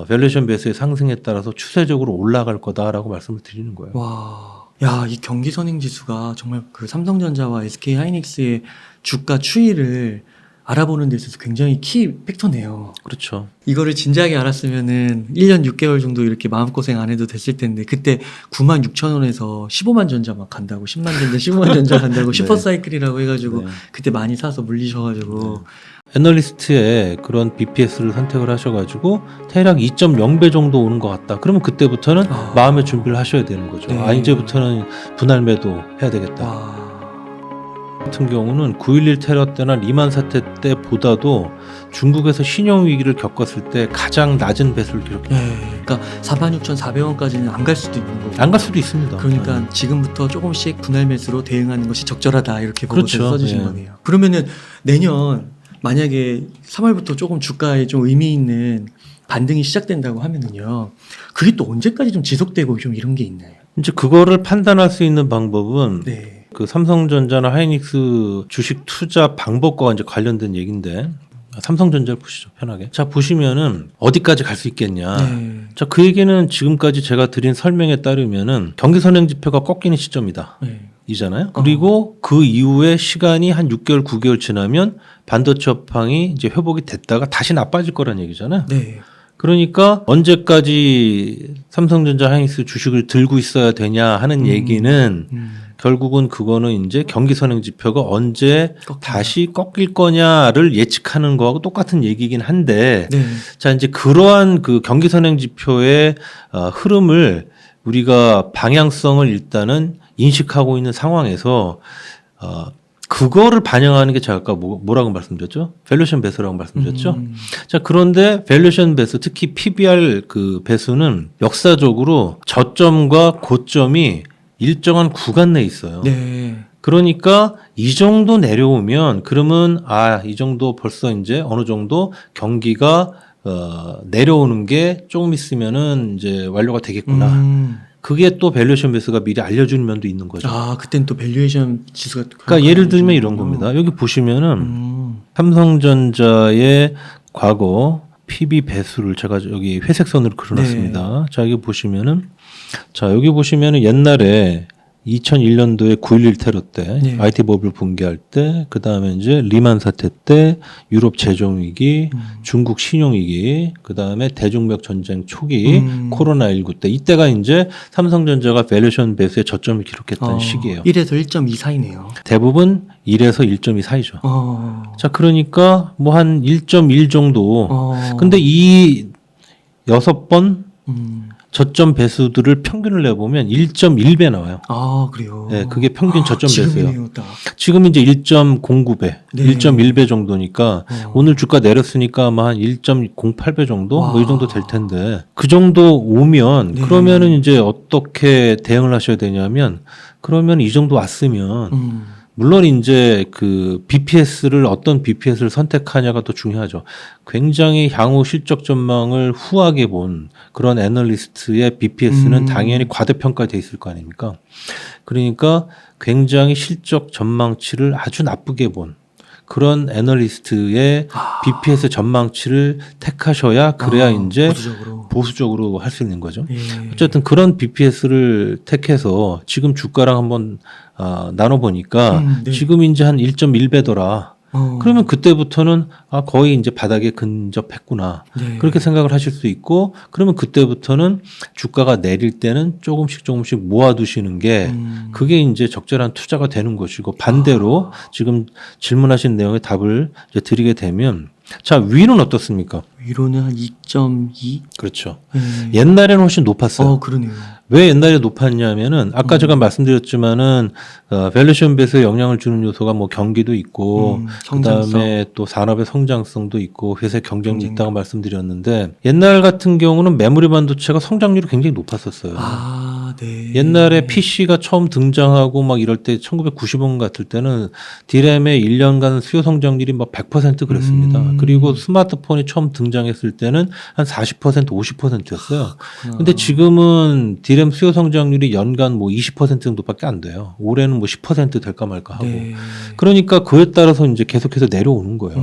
밸류에이션 베이스의 상승에 따라서 추세적으로 올라갈 거다라고 말씀을 드리는 거예요. 와. 야, 이 경기 선행 지수가 정말 그 삼성전자와 SK 하이닉스의 주가 추이를 알아보는 데 있어서 굉장히 키 팩터네요. 그렇죠. 이거를 진작에 알았으면은 1년 6개월 정도 이렇게 마음고생 안 해도 됐을 텐데 그때 96,000원에서 15만 전자 막 간다고 10만 전자 15만 전자 간다고 네. 슈퍼사이클이라고 해가지고 네. 그때 많이 사서 물리셔가지고 애널리스트의 그런 BPS를 선택을 하셔가지고 대략 2.0배 정도 오는 것 같다. 그러면 그때부터는 마음의 준비를 하셔야 되는 거죠. 네. 이제부터는 분할 매도 해야 되겠다. 와. 같은 경우는 9.11 테러 때나 리만 사태 때보다도 중국에서 신용 위기를 겪었을 때 가장 낮은 배수를 기록했어요. 네. 그러니까 46,400원까지는 안 갈 수도 있는 거고. 안 갈 수도 있습니다. 그러니까 지금부터 조금씩 분할 매수로 대응하는 것이 적절하다 이렇게 보고 그렇죠. 써주신 네. 거네요. 그러면은 내년 만약에 3월부터 조금 주가에 좀 의미 있는 반등이 시작된다고 하면은요. 그게 또 언제까지 좀 지속되고 좀 이런 게 있나요? 이제 그거를 판단할 수 있는 방법은 네. 그 삼성전자나 하이닉스 주식 투자 방법과 이제 관련된 얘기인데 삼성전자를 보시죠, 편하게. 자, 보시면은 어디까지 갈 수 있겠냐. 네. 자, 그 얘기는 지금까지 제가 드린 설명에 따르면은 경기 선행 지표가 꺾이는 시점이다. 네. 이잖아요. 그리고 그 이후에 시간이 한 6개월, 9개월 지나면 반도체 업황이 이제 회복이 됐다가 다시 나빠질 거란 얘기잖아요. 네. 그러니까 언제까지 삼성전자 하이닉스 주식을 들고 있어야 되냐 하는 얘기는 결국은 그거는 이제 경기 선행 지표가 언제 다시 꺾일 거냐를 예측하는 거하고 똑같은 얘기긴 한데 네. 자, 이제 그러한 그 경기 선행 지표의 흐름을 우리가 방향성을 일단은 인식하고 있는 상황에서 그거를 반영하는 게 제가 아까 뭐라고 말씀드렸죠? 밸류에이션 배수라고 말씀드렸죠? 자, 그런데 밸류에이션 배수, 특히 PBR 그 배수는 역사적으로 저점과 고점이 일정한 구간 내에 있어요. 네. 그러니까 이 정도 내려오면 그러면 이 정도 벌써 이제 어느 정도 경기가 내려오는 게 조금 있으면은 이제 완료가 되겠구나. 그게 또 밸류에이션 배수가 미리 알려주는 면도 있는 거죠. 그땐 또 밸류에이션 지수가 그러니까 예를 들면 이런 겁니다. 여기 보시면은 삼성전자의 과거 PB 배수를 제가 여기 회색 선으로 그려놨습니다. 네. 자, 여기 보시면은 여기 보시면은 옛날에 2001년도에 9.11 테러 때 네. IT 버블 붕괴할 때 그다음에 이제 리만 사태 때 유럽 재정 위기, 중국 신용 위기, 그다음에 대중무역 전쟁 초기, 코로나19 때 이때가 이제 삼성전자가 밸류에이션 배수의 저점을 기록했던 시기예요. 1에서 1.2 사이네요. 대부분 1에서 1.2 사이죠. 어. 자, 그러니까 뭐 한 1.1 정도. 근데 이 6번 저점 배수들을 평균을 내보면 1.1배 나와요. 그래요. 네, 그게 평균 저점 배수예요. 지금이네요, 딱. 지금 이제 1.09배, 네. 1.1배 정도니까 오늘 주가 내렸으니까 아마 한 1.08배 정도 뭐 이 정도 될 텐데 그 정도 오면 네. 그러면은 이제 어떻게 대응을 하셔야 되냐면 그러면 이 정도 왔으면 물론 이제 그 BPS를 어떤 BPS를 선택하냐가 더 중요하죠. 굉장히 향후 실적 전망을 후하게 본 그런 애널리스트의 BPS는 당연히 과대평가돼 있을 거 아닙니까? 그러니까 굉장히 실적 전망치를 아주 나쁘게 본 그런 애널리스트의 BPS 전망치를 택하셔야 그래야 이제 보수적으로 할 수 있는 거죠. 예. 어쨌든 그런 BPS를 택해서 지금 주가랑 한번 나눠보니까 네. 지금 이제 한 1.1배더라. 그러면 그때부터는 거의 이제 바닥에 근접했구나. 네. 그렇게 생각을 하실 수 있고 그러면 그때부터는 주가가 내릴 때는 조금씩 모아두시는 게 그게 이제 적절한 투자가 되는 것이고 반대로 지금 질문하신 내용에 답을 이제 드리게 되면 자, 위는 어떻습니까? 위로는 한 2.2? 그렇죠. 옛날에는 훨씬 높았어요. 그러네요. 왜 옛날에 높았냐면은 아까 제가 말씀드렸지만은 밸류에이션 배수에 영향을 주는 요소가 뭐 경기도 있고 그다음에 또 산업의 성장성도 있고 회사의 경쟁력이 있다고 말씀드렸는데 옛날 같은 경우는 메모리 반도체가 성장률이 굉장히 높았었어요. 네. 옛날에 PC가 처음 등장하고 막 이럴 때 1990년 같을 때는 D램의 1년간 수요 성장률이 막 100% 그랬습니다. 그리고 스마트폰이 처음 등장했을 때는 한 40%, 50%였어요. 근데 지금은 D램 수요 성장률이 연간 뭐 20% 정도밖에 안 돼요. 올해는 뭐 10% 될까 말까 하고. 네. 그러니까 그에 따라서 이제 계속해서 내려오는 거예요.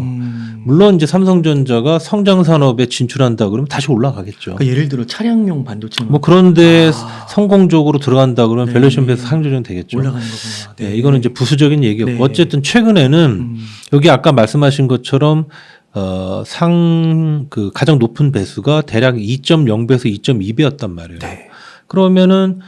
물론 이제 삼성전자가 성장 산업에 진출한다 그러면 다시 올라가겠죠. 그러니까 예를 들어 차량용 반도체 뭐 그런데 성공적으로 들어간다 그러면 네. 밸류에이션 배수 상조정 되겠죠. 올라가는 거구나. 네, 이거는 이제 부수적인 얘기였고 네. 어쨌든 최근에는 여기 아까 말씀하신 것처럼 그 가장 높은 배수가 대략 2.0배에서 2.2배였단 말이에요. 네. 그러면은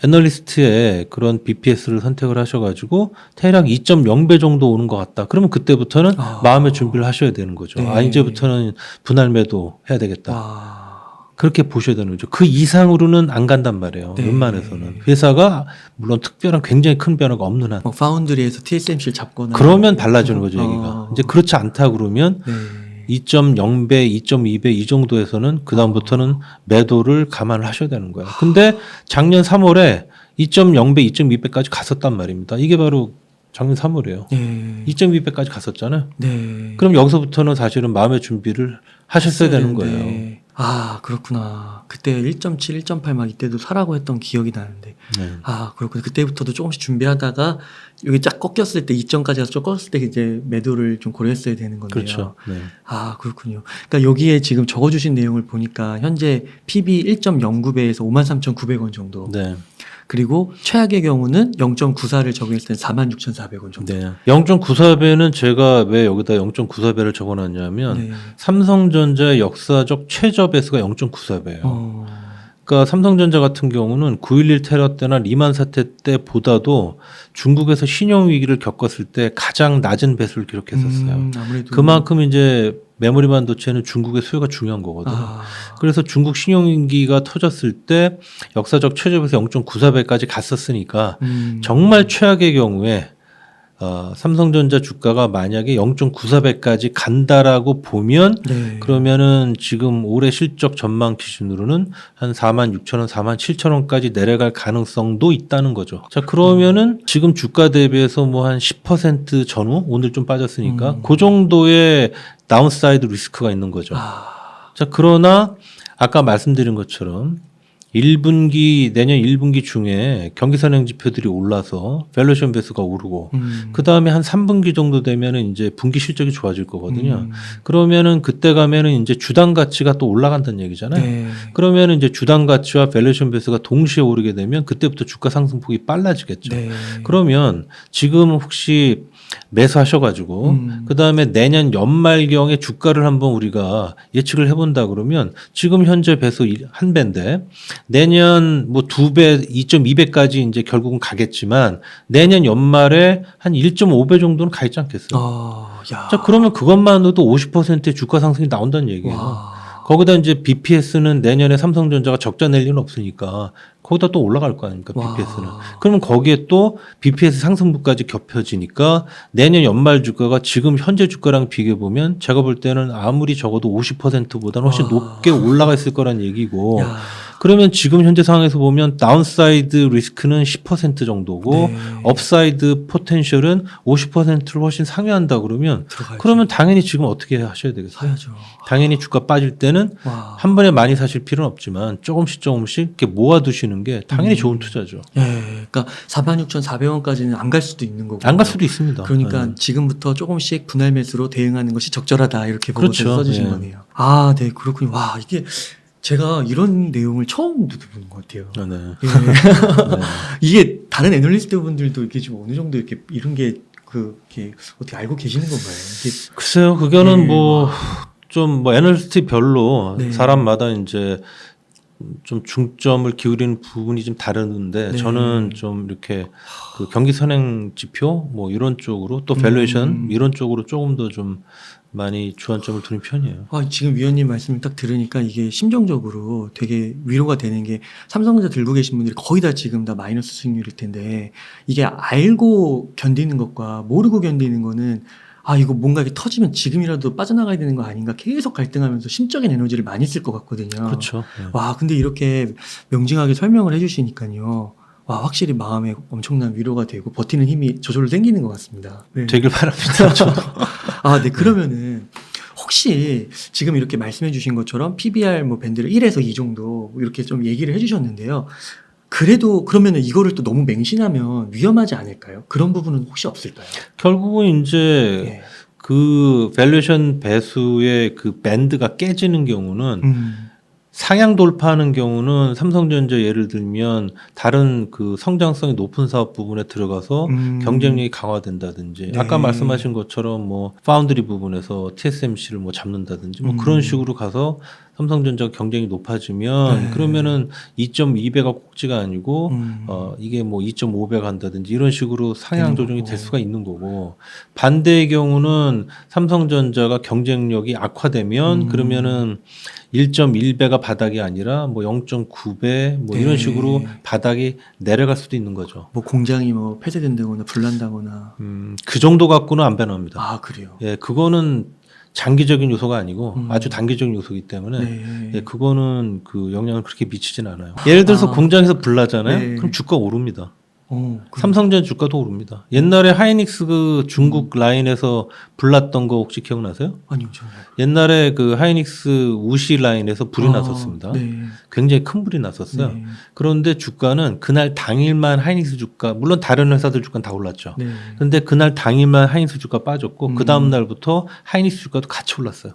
애널리스트의 그런 BPS를 선택을 하셔가지고 대략 2.0배 정도 오는 것 같다. 그러면 그때부터는 마음의 준비를 하셔야 되는 거죠. 네. 이제부터는 분할 매도 해야 되겠다. 와. 그렇게 보셔야 되는 거죠. 그 이상으로는 안 간단 말이에요. 네. 웬만해서는. 회사가 물론 특별한 굉장히 큰 변화가 없는 한. 파운드리에서 TSMC를 잡거나. 그러면 달라지는 거죠, 얘기가. 이제 그렇지 않다 그러면 네. 2.0배, 2.2배 이 정도에서는 그다음부터는 매도를 감안을 하셔야 되는 거예요. 근데 작년 3월에 2.0배, 2.2배까지 갔었단 말입니다. 이게 바로 작년 3월이에요. 네. 2.2배까지 갔었잖아요. 네. 그럼 여기서부터는 사실은 마음의 준비를 하셨어야 되는 거예요. 되는데. 아, 그렇구나. 그때 1.7, 1.8 막 이때도 사라고 했던 기억이 나는데. 네. 아, 그렇구나. 그때부터도 조금씩 준비하다가 여기 쫙 꺾였을 때 2점까지 가서 좀 꺾였을 때 이제 매도를 좀 고려했어야 되는 건데요. 그렇죠. 네. 아, 그렇군요. 그러니까 여기에 지금 적어주신 내용을 보니까 현재 PB 1.09배에서 53,900원 정도. 네. 그리고 최악의 경우는 0.94를 적용했을 때 46,400원 정도. 네. 0.94배는 제가 왜 여기다 0.94배를 적어놨냐면 네. 삼성전자의 역사적 최저 배수가 0.94배예요. 그러니까 삼성전자 같은 경우는 9.11 테러 때나 리만 사태 때보다도 중국에서 신용 위기를 겪었을 때 가장 낮은 배수를 기록했었어요. 아무래도 그만큼 이제 메모리 반도체는 중국의 수요가 중요한 거거든요. 아, 그래서 중국 신용위기가 터졌을 때 역사적 최저배수 0.94배까지 갔었으니까 정말 최악의 경우에 삼성전자 주가가 만약에 0.94배까지 간다라고 보면 네. 그러면은 지금 올해 실적 전망 기준으로는 한 46,000원, 47,000원까지 내려갈 가능성도 있다는 거죠. 자, 그러면은 지금 주가 대비해서 뭐 한 10% 전후 오늘 좀 빠졌으니까 그 정도의 다운사이드 리스크가 있는 거죠. 아, 자, 그러나 아까 말씀드린 것처럼 1분기 내년 1분기 중에 경기 선행 지표들이 올라서 밸류에이션 배수가 오르고 그다음에 한 3분기 정도 되면은 이제 분기 실적이 좋아질 거거든요. 그러면은 그때 가면은 이제 주당 가치가 또 올라간다는 얘기잖아요. 네. 그러면은 이제 주당 가치와 밸류에이션 배수가 동시에 오르게 되면 그때부터 주가 상승폭이 빨라지겠죠. 네. 그러면 지금 혹시 매수하셔가지고 그 다음에 내년 연말경에 주가를 한번 우리가 예측을 해본다 그러면 지금 현재 배수 한 배인데 내년 뭐 2배, 2.2배까지 이제 결국은 가겠지만 내년 연말에 한 1.5배 정도는 가 있지 않겠어요? 아, 야. 자, 그러면 그것만으로도 50%의 주가 상승이 나온다는 얘기예요. 와. 거기다 이제 BPS는 내년에 삼성전자가 적자 낼 일은 없으니까 거기다 또 올라갈 거 아닙니까, 와. BPS는. 그러면 거기에 또 BPS 상승분까지 겹쳐지니까 내년 연말 주가가 지금 현재 주가랑 비교해보면 제가 볼 때는 아무리 적어도 50%보다는 훨씬 와. 높게 올라가 있을 거란 얘기고 야. 그러면 지금 현재 상황에서 보면 다운사이드 리스크는 10% 정도고 네. 업사이드 포텐셜은 50%를 훨씬 상회한다 그러면 들어가야죠. 그러면 당연히 지금 어떻게 하셔야 되겠어요? 사야죠. 당연히 주가 빠질 때는 와. 한 번에 많이 사실 필요는 없지만 조금씩 이렇게 모아두시는 게 당연히 좋은 투자죠. 예, 그러니까 46,400원까지는 안 갈 수도 있는 거고. 안 갈 수도 있습니다. 그러니까 네. 지금부터 조금씩 분할 매수로 대응하는 것이 적절하다 이렇게 보고 그렇죠. 써주신 예. 거네요. 아, 네, 그렇군요. 와, 이게 제가 이런 내용을 처음 듣는 것 같아요. 네. 예. 네. 이게 다른 애널리스트 분들도 이렇게 좀 어느 정도 이렇게 이런 게 이렇게 어떻게 알고 계시는 건가요? 이게 글쎄요, 그거는 네, 뭐 좀 뭐 애널리스트 별로 네. 사람마다 이제 좀 중점을 기울이는 부분이 좀 다르는데 네. 저는 좀 이렇게 그 경기 선행 지표 뭐 이런 쪽으로 또 밸류에이션 이런 쪽으로 조금 더 좀 많이 주안점을 두는 편이에요. 아, 지금 위원님 말씀을 딱 들으니까 이게 심정적으로 되게 위로가 되는 게 삼성전자 들고 계신 분들이 거의 다 지금 다 마이너스 수익률일 텐데 이게 알고 견디는 것과 모르고 견디는 거는 아, 이거 뭔가 이렇게 터지면 지금이라도 빠져나가야 되는 거 아닌가 계속 갈등하면서 심적인 에너지를 많이 쓸 것 같거든요. 그렇죠. 네. 와, 근데 이렇게 명징하게 설명을 해주시니까요. 와, 확실히 마음에 엄청난 위로가 되고 버티는 힘이 저절로 생기는 것 같습니다. 네. 되길 바랍니다. 저도. 아, 네. 그러면은 혹시 지금 이렇게 말씀해 주신 것처럼 PBR 뭐 밴드를 1에서 2 정도 이렇게 좀 얘기를 해 주셨는데요. 그래도 그러면은 이거를 또 너무 맹신하면 위험하지 않을까요? 그런 부분은 혹시 없을까요? 결국은 이제 예. 그 밸류에이션 배수의 그 밴드가 깨지는 경우는 음. 상향 돌파하는 경우는 삼성전자 예를 들면 다른 그 성장성이 높은 사업 부분에 들어가서 경쟁력이 강화된다든지 네. 아까 말씀하신 것처럼 뭐 파운드리 부분에서 TSMC를 뭐 잡는다든지 뭐 그런 식으로 가서 삼성전자 경쟁이 높아지면 네. 그러면은 2.2배가 꼭지가 아니고 이게 뭐 2.5배 간다든지 이런 식으로 상향 되는 조정이 거고. 될 수가 있는 거고 반대의 경우는 삼성전자가 경쟁력이 악화되면 그러면은 1.1배가 바닥이 아니라 뭐 0.9배 뭐 네. 이런 식으로 바닥이 내려갈 수도 있는 거죠. 뭐 공장이 뭐 폐쇄된다거나 불난다거나. 그 정도 갖고는 안 변합니다. 아, 그래요. 예, 그거는 장기적인 요소가 아니고 아주 단기적인 요소이기 때문에 네. 예, 그거는 그 영향을 그렇게 미치진 않아요. 예를 들어서 공장에서 불나잖아요. 네. 그럼 주가 오릅니다. 삼성전자 주가도 오릅니다. 옛날에 하이닉스 그 중국 라인에서 불났던 거 혹시 기억나세요? 아니요, 저는. 옛날에 그 하이닉스 우시 라인에서 불이 났었습니다. 네. 굉장히 큰 불이 났었어요. 네. 그런데 주가는 그날 당일만 하이닉스 주가, 물론 다른 회사들 주가는 다 올랐죠. 네. 근데 그날 당일만 하이닉스 주가 빠졌고 그 다음 날부터 하이닉스 주가도 같이 올랐어요.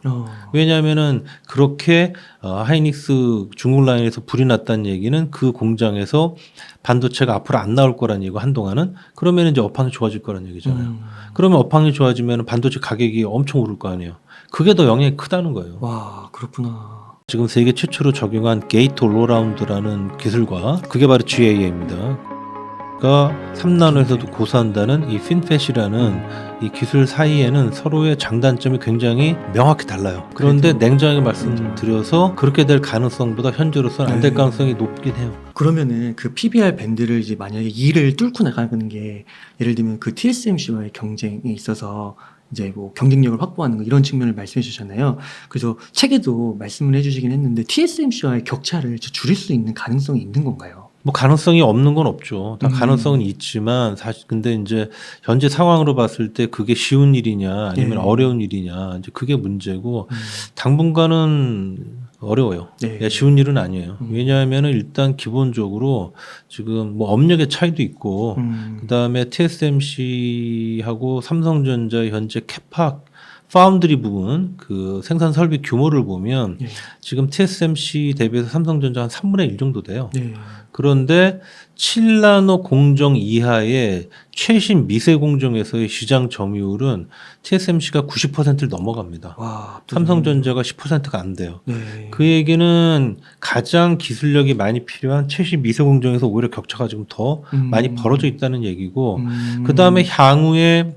왜냐하면은 그렇게 하이닉스 중국 라인에서 불이 났다는 얘기는 그 공장에서 반도체가 앞으로 안 나올 거란 얘기고 한동안은 그러면 이제 업황이 좋아질 거란 얘기잖아요. 그러면 업황이 좋아지면 반도체 가격이 엄청 오를 거 아니에요. 그게 더 영향이 크다는 거예요. 와, 그렇구나. 지금 세계 최초로 적용한 게이트 올로라운드라는 기술과 그게 바로 GAA입니다. 가 3나노에서도 고사한다는 이 핀팻이라는 이 기술 사이에는 서로의 장단점이 굉장히 명확히 달라요. 그런데 그래도, 냉정하게 말씀드려서 그렇게 될 가능성보다 현재로서는 안 될 네. 가능성이 높긴 해요. 그러면은 그 PBR 밴드를 이제 만약에 이를 뚫고 나가는 게 예를 들면 그 TSMC와의 경쟁에 있어서 이제 뭐 경쟁력을 확보하는 거 이런 측면을 말씀해 주셨잖아요. 그래서 책에도 말씀을 해주시긴 했는데 TSMC와의 격차를 줄일 수 있는 가능성이 있는 건가요? 뭐 가능성이 없는 건 없죠. 다 가능성은 있지만 사실 근데 이제 현재 상황으로 봤을 때 그게 쉬운 일이냐 아니면 어려운 일이냐 이제 그게 문제고 당분간은 어려워요. 네. 쉬운 일은 아니에요. 왜냐하면 일단 기본적으로 지금 뭐 업력의 차이도 있고 그다음에 TSMC하고 삼성전자 현재 캐파 파운드리 부분 그 생산 설비 규모를 보면 네. 지금 TSMC 대비해서 삼성전자 한 3분의 1 정도 돼요. 네. 그런데 7나노 공정 이하의 최신 미세 공정에서의 시장 점유율은 TSMC가 90%를 넘어갑니다. 와, 삼성전자가 10%가 안 돼요. 네. 그 얘기는 가장 기술력이 많이 필요한 최신 미세 공정에서 오히려 격차가 지금 더 많이 벌어져 있다는 얘기고 그 다음에 향후에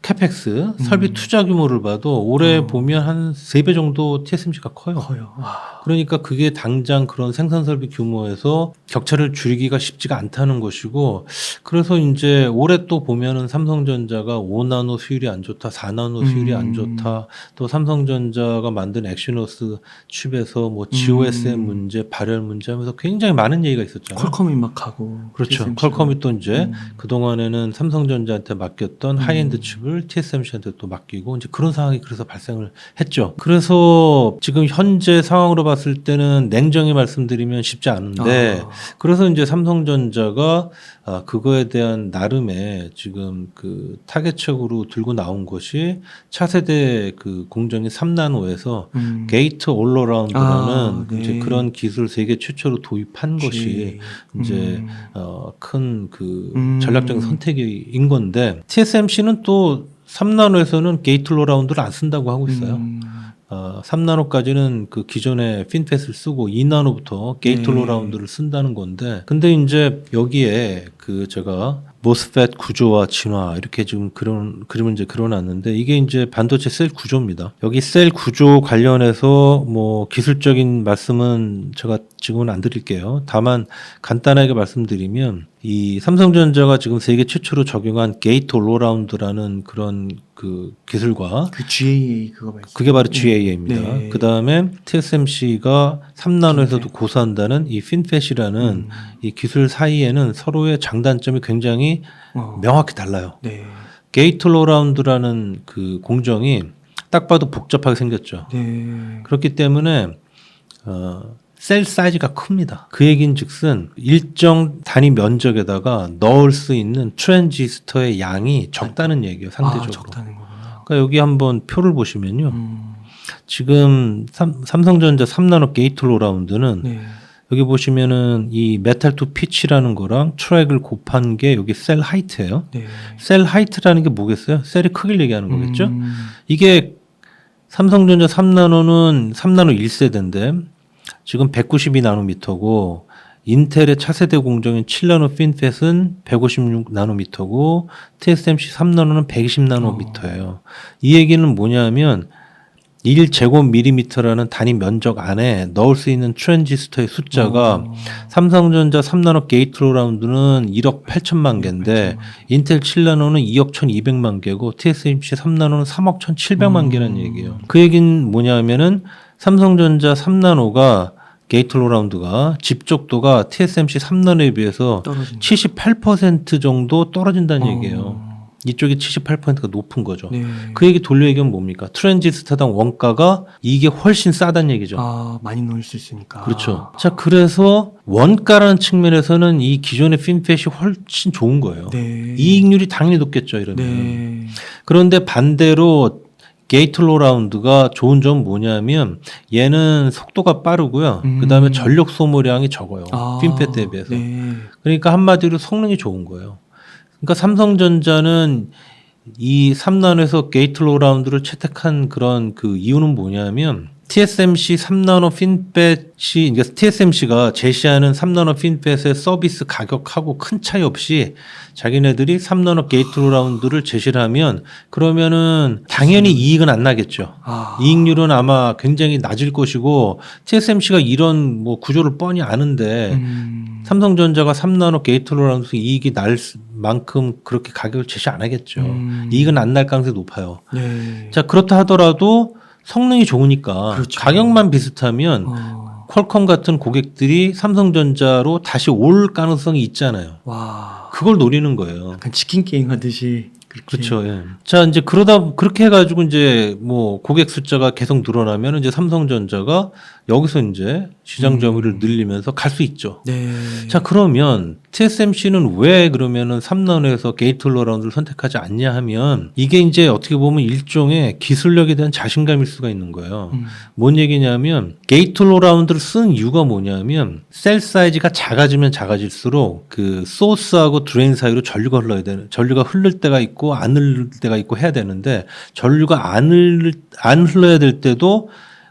캐펙스 설비 투자 규모를 봐도 올해 보면 한 3배 정도 TSMC가 커요. 와. 그러니까 그게 당장 그런 생산 설비 규모에서 격차를 줄이기가 쉽지가 않다는 것이고 그래서 이제 올해 또 보면은 삼성전자가 5나노 수율이 안 좋다, 4나노 수율이 안 좋다, 또 삼성전자가 만든 엑시노스 칩에서 뭐 GOSM 문제, 발열 문제 하면서 굉장히 많은 얘기가 있었잖아요. 퀄컴이 막 가고. 그렇죠. TSMC 가. 퀄컴이 또 이제 그동안에는 삼성전자한테 맡겼던 하이엔드 칩을 TSMC한테 또 맡기고 이제 그런 상황이 그래서 발생을 했죠. 그래서 지금 현재 상황으로 봤을 때는 냉정히 말씀드리면 쉽지 않은데 그래서 이제 삼성전자가 그거에 대한 나름의 지금 그 타겟책으로 들고 나온 것이 차세대 그 공정인 3나노에서 게이트 올어라운드라는 네. 이제 그런 기술 세계 최초로 도입한 것이 이제 큰 그 전략적인 선택인 건데 TSMC는 또 3나노에서는 게이트 올어라운드를 안 쓴다고 하고 있어요. 3나노까지는 그 기존의 핀팻을 쓰고 2나노부터 게이트 올어라운드를 쓴다는 건데 근데 이제 여기에 그 제가 모스펫 구조와 진화 이렇게 지금 그림을 이제 그려놨는데 이게 이제 반도체 셀 구조입니다. 여기 셀 구조 관련해서 뭐 기술적인 말씀은 제가 지금은 안 드릴게요. 다만 간단하게 말씀드리면 이 삼성전자가 지금 세계 최초로 적용한 게이트 올어라운드라는 그런 그 기술과 그 GAA 그거 말씀. 그게 바로 GAA입니다. 네. 그 다음에 TSMC가 3나노에서도 고사한다는 이 핀팻이라는 이 기술 사이에는 서로의 장단점이 굉장히 명확히 달라요. 네. 게이트 올어라운드라는 그 공정이 딱 봐도 복잡하게 생겼죠. 네. 그렇기 때문에 셀 사이즈가 큽니다. 그 얘긴즉슨 일정 단위 면적에다가 넣을 수 있는 트랜지스터의 양이 적다는 얘기예요. 상대적으로. 적다는 거구나. 그러니까 여기 한번 표를 보시면요. 지금 삼성전자 3나노 게이트 올어라운드는 네. 여기 보시면은 이 메탈 투 피치라는 거랑 트랙을 곱한 게 여기 셀 하이트예요. 네. 셀 하이트라는 게 뭐겠어요? 셀의 크기를 얘기하는 거겠죠? 이게 삼성전자 3나노는 3나노 1세대인데 지금 192나노미터고 인텔의 차세대 공정인 7나노 핀팻은 156나노미터고 TSMC 3나노는 120나노미터예요. 이 얘기는 뭐냐면 1제곱밀리미터라는 단위 면적 안에 넣을 수 있는 트랜지스터의 숫자가 삼성전자 3나노 게이트 올어라운드는 1억 8천만 개인데 인텔 7나노는 2억 1,200만 개고 TSMC 3나노는 3억 1,700만 개라는 얘기예요. 그 얘기는 뭐냐면은 삼성전자 3나노가 게이틀로라운드가 집적도가 TSMC 3나노에 비해서 떨어진다. 78% 정도 떨어진다는 어. 얘기예요. 이쪽이 78%가 높은 거죠. 네. 그 얘기 돌려 얘기하면 뭡니까? 트랜지스터당 원가가 이게 훨씬 싸다는 얘기죠. 아, 많이 넣을 수 있으니까. 그렇죠. 자, 그래서 원가라는 측면에서는 이 기존의 핀펫이 훨씬 좋은 거예요. 네. 이익률이 당연히 높겠죠, 이러면. 네. 그런데 반대로 게이틀로라운드가 좋은 점 뭐냐면 얘는 속도가 빠르고요. 그다음에 전력 소모량이 적어요. 아, 핀펫에 비해서. 네. 그러니까 한마디로 성능이 좋은 거예요. 그러니까 삼성전자는 이 3나노에서 게이틀로라운드를 채택한 그런 그 이유는 뭐냐면 TSMC 3나노 핀펫이 그러니까 TSMC가 제시하는 3나노 핀펫의 서비스 가격하고 큰 차이 없이 자기네들이 3나노 게이틀로라운드를 제시를 하면 그러면은 당연히 이익은 안 나겠죠. 아. 이익률은 아마 굉장히 낮을 것이고 TSMC가 이런 뭐 구조를 뻔히 아는데 삼성전자가 3나노 게이틀로라운드 이익이 날 만큼 그렇게 가격을 제시 안 하겠죠. 이익은 안 날 가능성이 높아요. 네. 자, 그렇다 하더라도 성능이 좋으니까 그렇죠. 가격만 비슷하면 퀄컴 같은 고객들이 삼성전자로 다시 올 가능성이 있잖아요. 와. 그걸 노리는 거예요. 약간 치킨 게임 하듯이 그렇게. 그렇죠. 예. 자, 이제 그러다 그렇게 해가지고 이제 뭐 고객 숫자가 계속 늘어나면 이제 삼성전자가 여기서 이제 시장 점유율을 늘리면서 갈 수 있죠. 네. 자, 그러면 TSMC는 왜 그러면은 3나노에서 게이틀로라운드를 선택하지 않냐 하면 이게 이제 어떻게 보면 일종의 기술력에 대한 자신감일 수가 있는 거예요. 뭔 얘기냐면 게이틀로라운드를 쓴 이유가 뭐냐면 셀 사이즈가 작아지면 작아질수록 그 소스하고 드레인 사이로 전류가 흐를 때가 있고 안 흐를 때가 있고 해야 되는데 전류가 안 흘러야 될 때도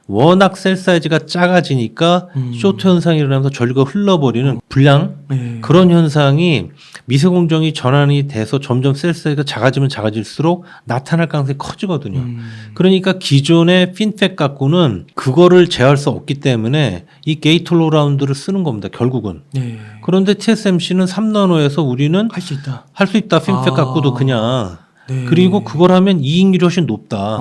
워낙 셀 사이즈가 작아지니까 쇼트 현상이 일어나면서 전류가 흘러버리는 불량 네. 그런 현상이 미세 공정이 전환이 돼서 점점 셀 사이즈가 작아지면 작아질수록 나타날 가능성이 커지거든요. 그러니까 기존의 핀펫 갖고는 그거를 제어할 수 없기 때문에 이 게이틀로라운드를 쓰는 겁니다. 결국은. 네. 그런데 TSMC는 3나노에서 우리는 할 수 있다. 할 수 있다. 핀펫 아. 갖고도 그냥. 네. 그리고 그걸 하면 이익률이 훨씬 높다.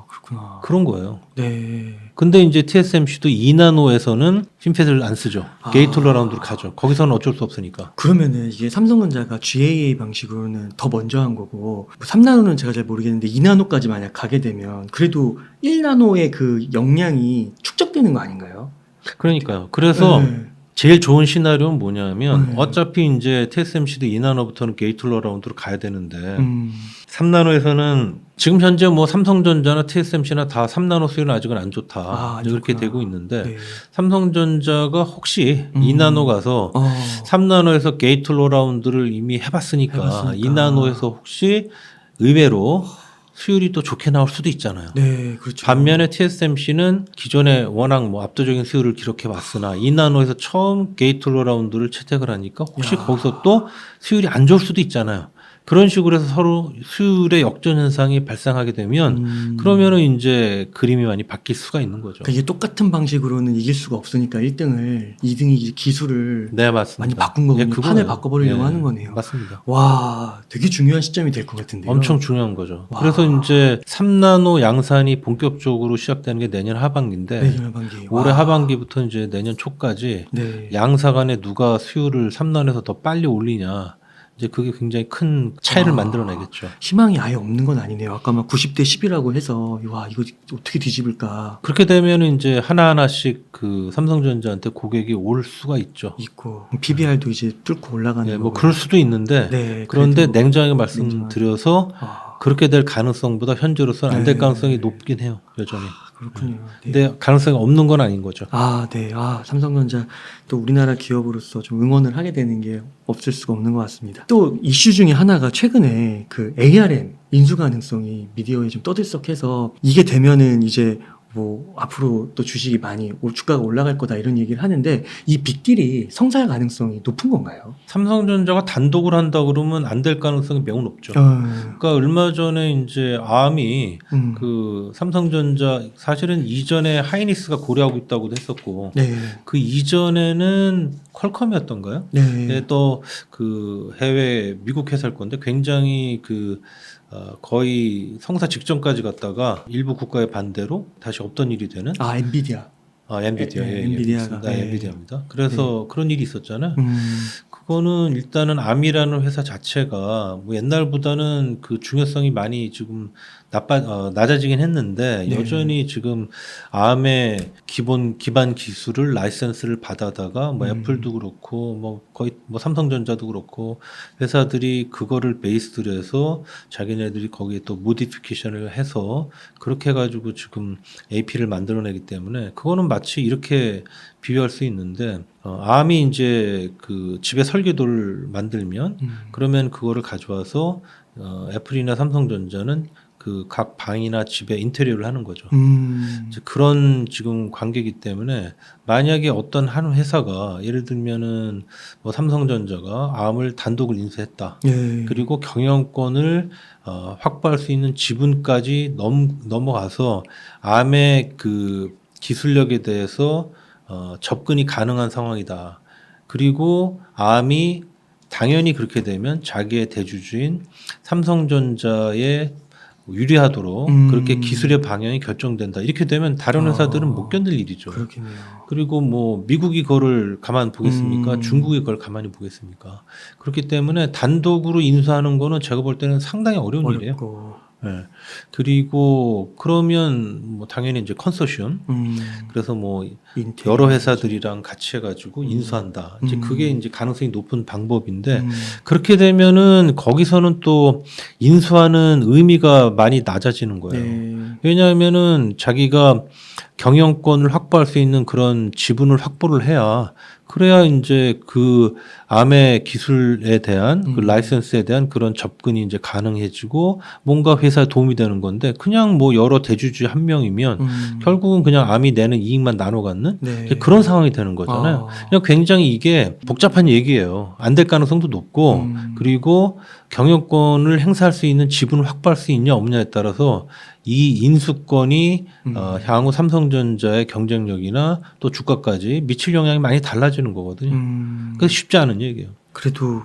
그렇구나. 그런 거예요. 네. 근데 이제 TSMC도 2나노에서는 핀펫을 안 쓰죠. 게이틀로라운드로 가죠. 거기서는 어쩔 수 없으니까. 그러면은 이게 삼성전자가 GAA 방식으로는 더 먼저 한 거고 3나노는 제가 잘 모르겠는데 2나노까지 만약 가게 되면 그래도 1나노의 그 역량이 축적되는 거 아닌가요? 그러니까요. 그래서 네. 제일 좋은 시나리오는 뭐냐면 네. 어차피 이제 TSMC도 2나노부터는 게이틀로라운드로 가야 되는데 3나노에서는 지금 현재 뭐 삼성전자나 TSMC나 다 3나노 수율은 아직은 안 좋다. 안 이렇게 좋구나. 되고 있는데 네. 삼성전자가 혹시 2나노 가서 3나노에서 게이틀로라운드를 이미 해봤으니까 2나노에서 혹시 의외로 수율이 또 좋게 나올 수도 있잖아요. 네, 그렇죠. 반면에 TSMC는 기존에 워낙 뭐 압도적인 수율을 기록해 왔으나 2나노에서 처음 게이틀로라운드를 채택을 하니까 혹시 거기서 또 수율이 안 좋을 수도 있잖아요. 그런 식으로 해서 서로 수율의 역전 현상이 발생하게 되면 그러면은 이제 그림이 많이 바뀔 수가 있는 거죠. 그러니까 이게 똑같은 방식으로는 이길 수가 없으니까 1등을 2등이 기술을 네, 맞습니다. 많이 바꾼 거군요. 그거예요. 판을 바꿔버리려고 예, 하는 거네요. 맞습니다. 와, 되게 중요한 시점이 될 것 같은데요. 엄청 중요한 거죠. 와. 그래서 이제 3나노 양산이 본격적으로 시작되는 게 내년 하반기인데 내년 하반기. 올해 와. 하반기부터 이제 내년 초까지 네. 양사 간에 누가 수율을 3나노에서 더 빨리 올리냐 이제 그게 굉장히 큰 차이를 만들어내겠죠. 희망이 아예 없는 건 아니네요. 아까 막 90대 10이라고 해서 와 이거 어떻게 뒤집을까 그렇게 되면 이제 하나하나씩 그 삼성전자한테 고객이 올 수가 있죠. 있고 PBR도 이제 뚫고 올라가는 네, 뭐 거고요. 그럴 수도 있는데 네, 그런데 그래도 냉정하게 말씀드려서 그렇게 될 가능성보다 현재로서는 안 될 네. 가능성이 높긴 해요. 여전히. 그렇군요. 네. 근데 가능성이 없는 건 아닌 거죠. 네. 삼성전자 또 우리나라 기업으로서 좀 응원을 하게 되는 게 없을 수가 없는 것 같습니다. 또 이슈 중에 하나가 최근에 그 ARM 인수 가능성이 미디어에 좀 떠들썩해서 이게 되면은 이제 뭐 앞으로 또 주식이 많이 주가가 올라갈 거다 이런 얘기를 하는데 이 빅딜이 성사할 가능성이 높은 건가요? 삼성전자가 단독을 한다 그러면 안 될 가능성이 매우 높죠. 그러니까 얼마 전에 이제 암이 그 삼성전자 사실은 이전에 하이닉스가 고려하고 있다고도 했었고 네. 그 이전에는 퀄컴이었던가요? 네. 또 그 해외 미국 회사일 건데 굉장히 그 거의 성사 직전까지 갔다가 일부 국가의 반대로 다시 없던 일이 되는 엔비디아. 엔비디아, 엔비디아가. 엔비디아입니다. 그래서 그런 일이 있었잖아요. 음. 그거는 일단은 암이라는 회사 자체가 뭐 옛날보다는 그 중요성이 많이 지금 낮아지긴 했는데 네. 여전히 지금 암의 기반 기술을 라이센스를 받아다가 뭐 애플도 그렇고 뭐 거의 뭐 삼성전자도 그렇고 회사들이 그거를 베이스로 해서 자기네들이 거기에 또 모디피케이션을 해서 그렇게 해가지고 지금 AP를 만들어내기 때문에 그거는 마치 이렇게 비교할 수 있는데 암이 이제 그 집에 설계도를 만들면 그러면 그거를 가져와서 애플이나 삼성전자는 그 각 방이나 집에 인테리어를 하는 거죠. 이제 그런 지금 관계이기 때문에 만약에 어떤 한 회사가 예를 들면은 뭐 삼성전자가 암을 단독을 인수했다. 예. 그리고 경영권을 확보할 수 있는 지분까지 넘어가서 암의 그 기술력에 대해서 접근이 가능한 상황이다. 그리고 암이 당연히 그렇게 되면 자기의 대주주인 삼성전자에 유리하도록 그렇게 기술의 방향이 결정된다. 이렇게 되면 다른 회사들은 못 견딜 일이죠. 그렇겠네요. 그리고 뭐 미국이 그거를 가만 보겠습니까? 중국이 그걸 가만히 보겠습니까? 그렇기 때문에 단독으로 인수하는 거는 제가 볼 때는 상당히 어려운 일이에요. 어렵고. 네. 그리고 그러면 뭐 당연히 이제 컨소시엄 그래서 뭐 인테리어. 여러 회사들이랑 같이 해가지고 인수한다. 이제 그게 이제 가능성이 높은 방법인데 그렇게 되면은 거기서는 또 인수하는 의미가 많이 낮아지는 거예요. 네. 왜냐하면은 자기가 경영권을 확보할 수 있는 그런 지분을 확보를 해야 그래야 이제 그 암의 기술에 대한 그 라이센스에 대한 그런 접근이 이제 가능해지고 뭔가 회사에 도움이 되는 건데 그냥 뭐 여러 대주주 한 명이면 결국은 그냥 암이 내는 이익만 나눠 갖는 네. 그런 상황이 되는 거잖아요. 그냥 굉장히 이게 복잡한 얘기예요. 안 될 가능성도 높고 그리고 경영권을 행사할 수 있는 지분을 확보할 수 있냐 없냐에 따라서 이 인수권이 향후 삼성전자의 경쟁력이나 또 주가까지 미칠 영향이 많이 달라지는 거거든요. 그래서 쉽지 않은 얘기예요. 그래도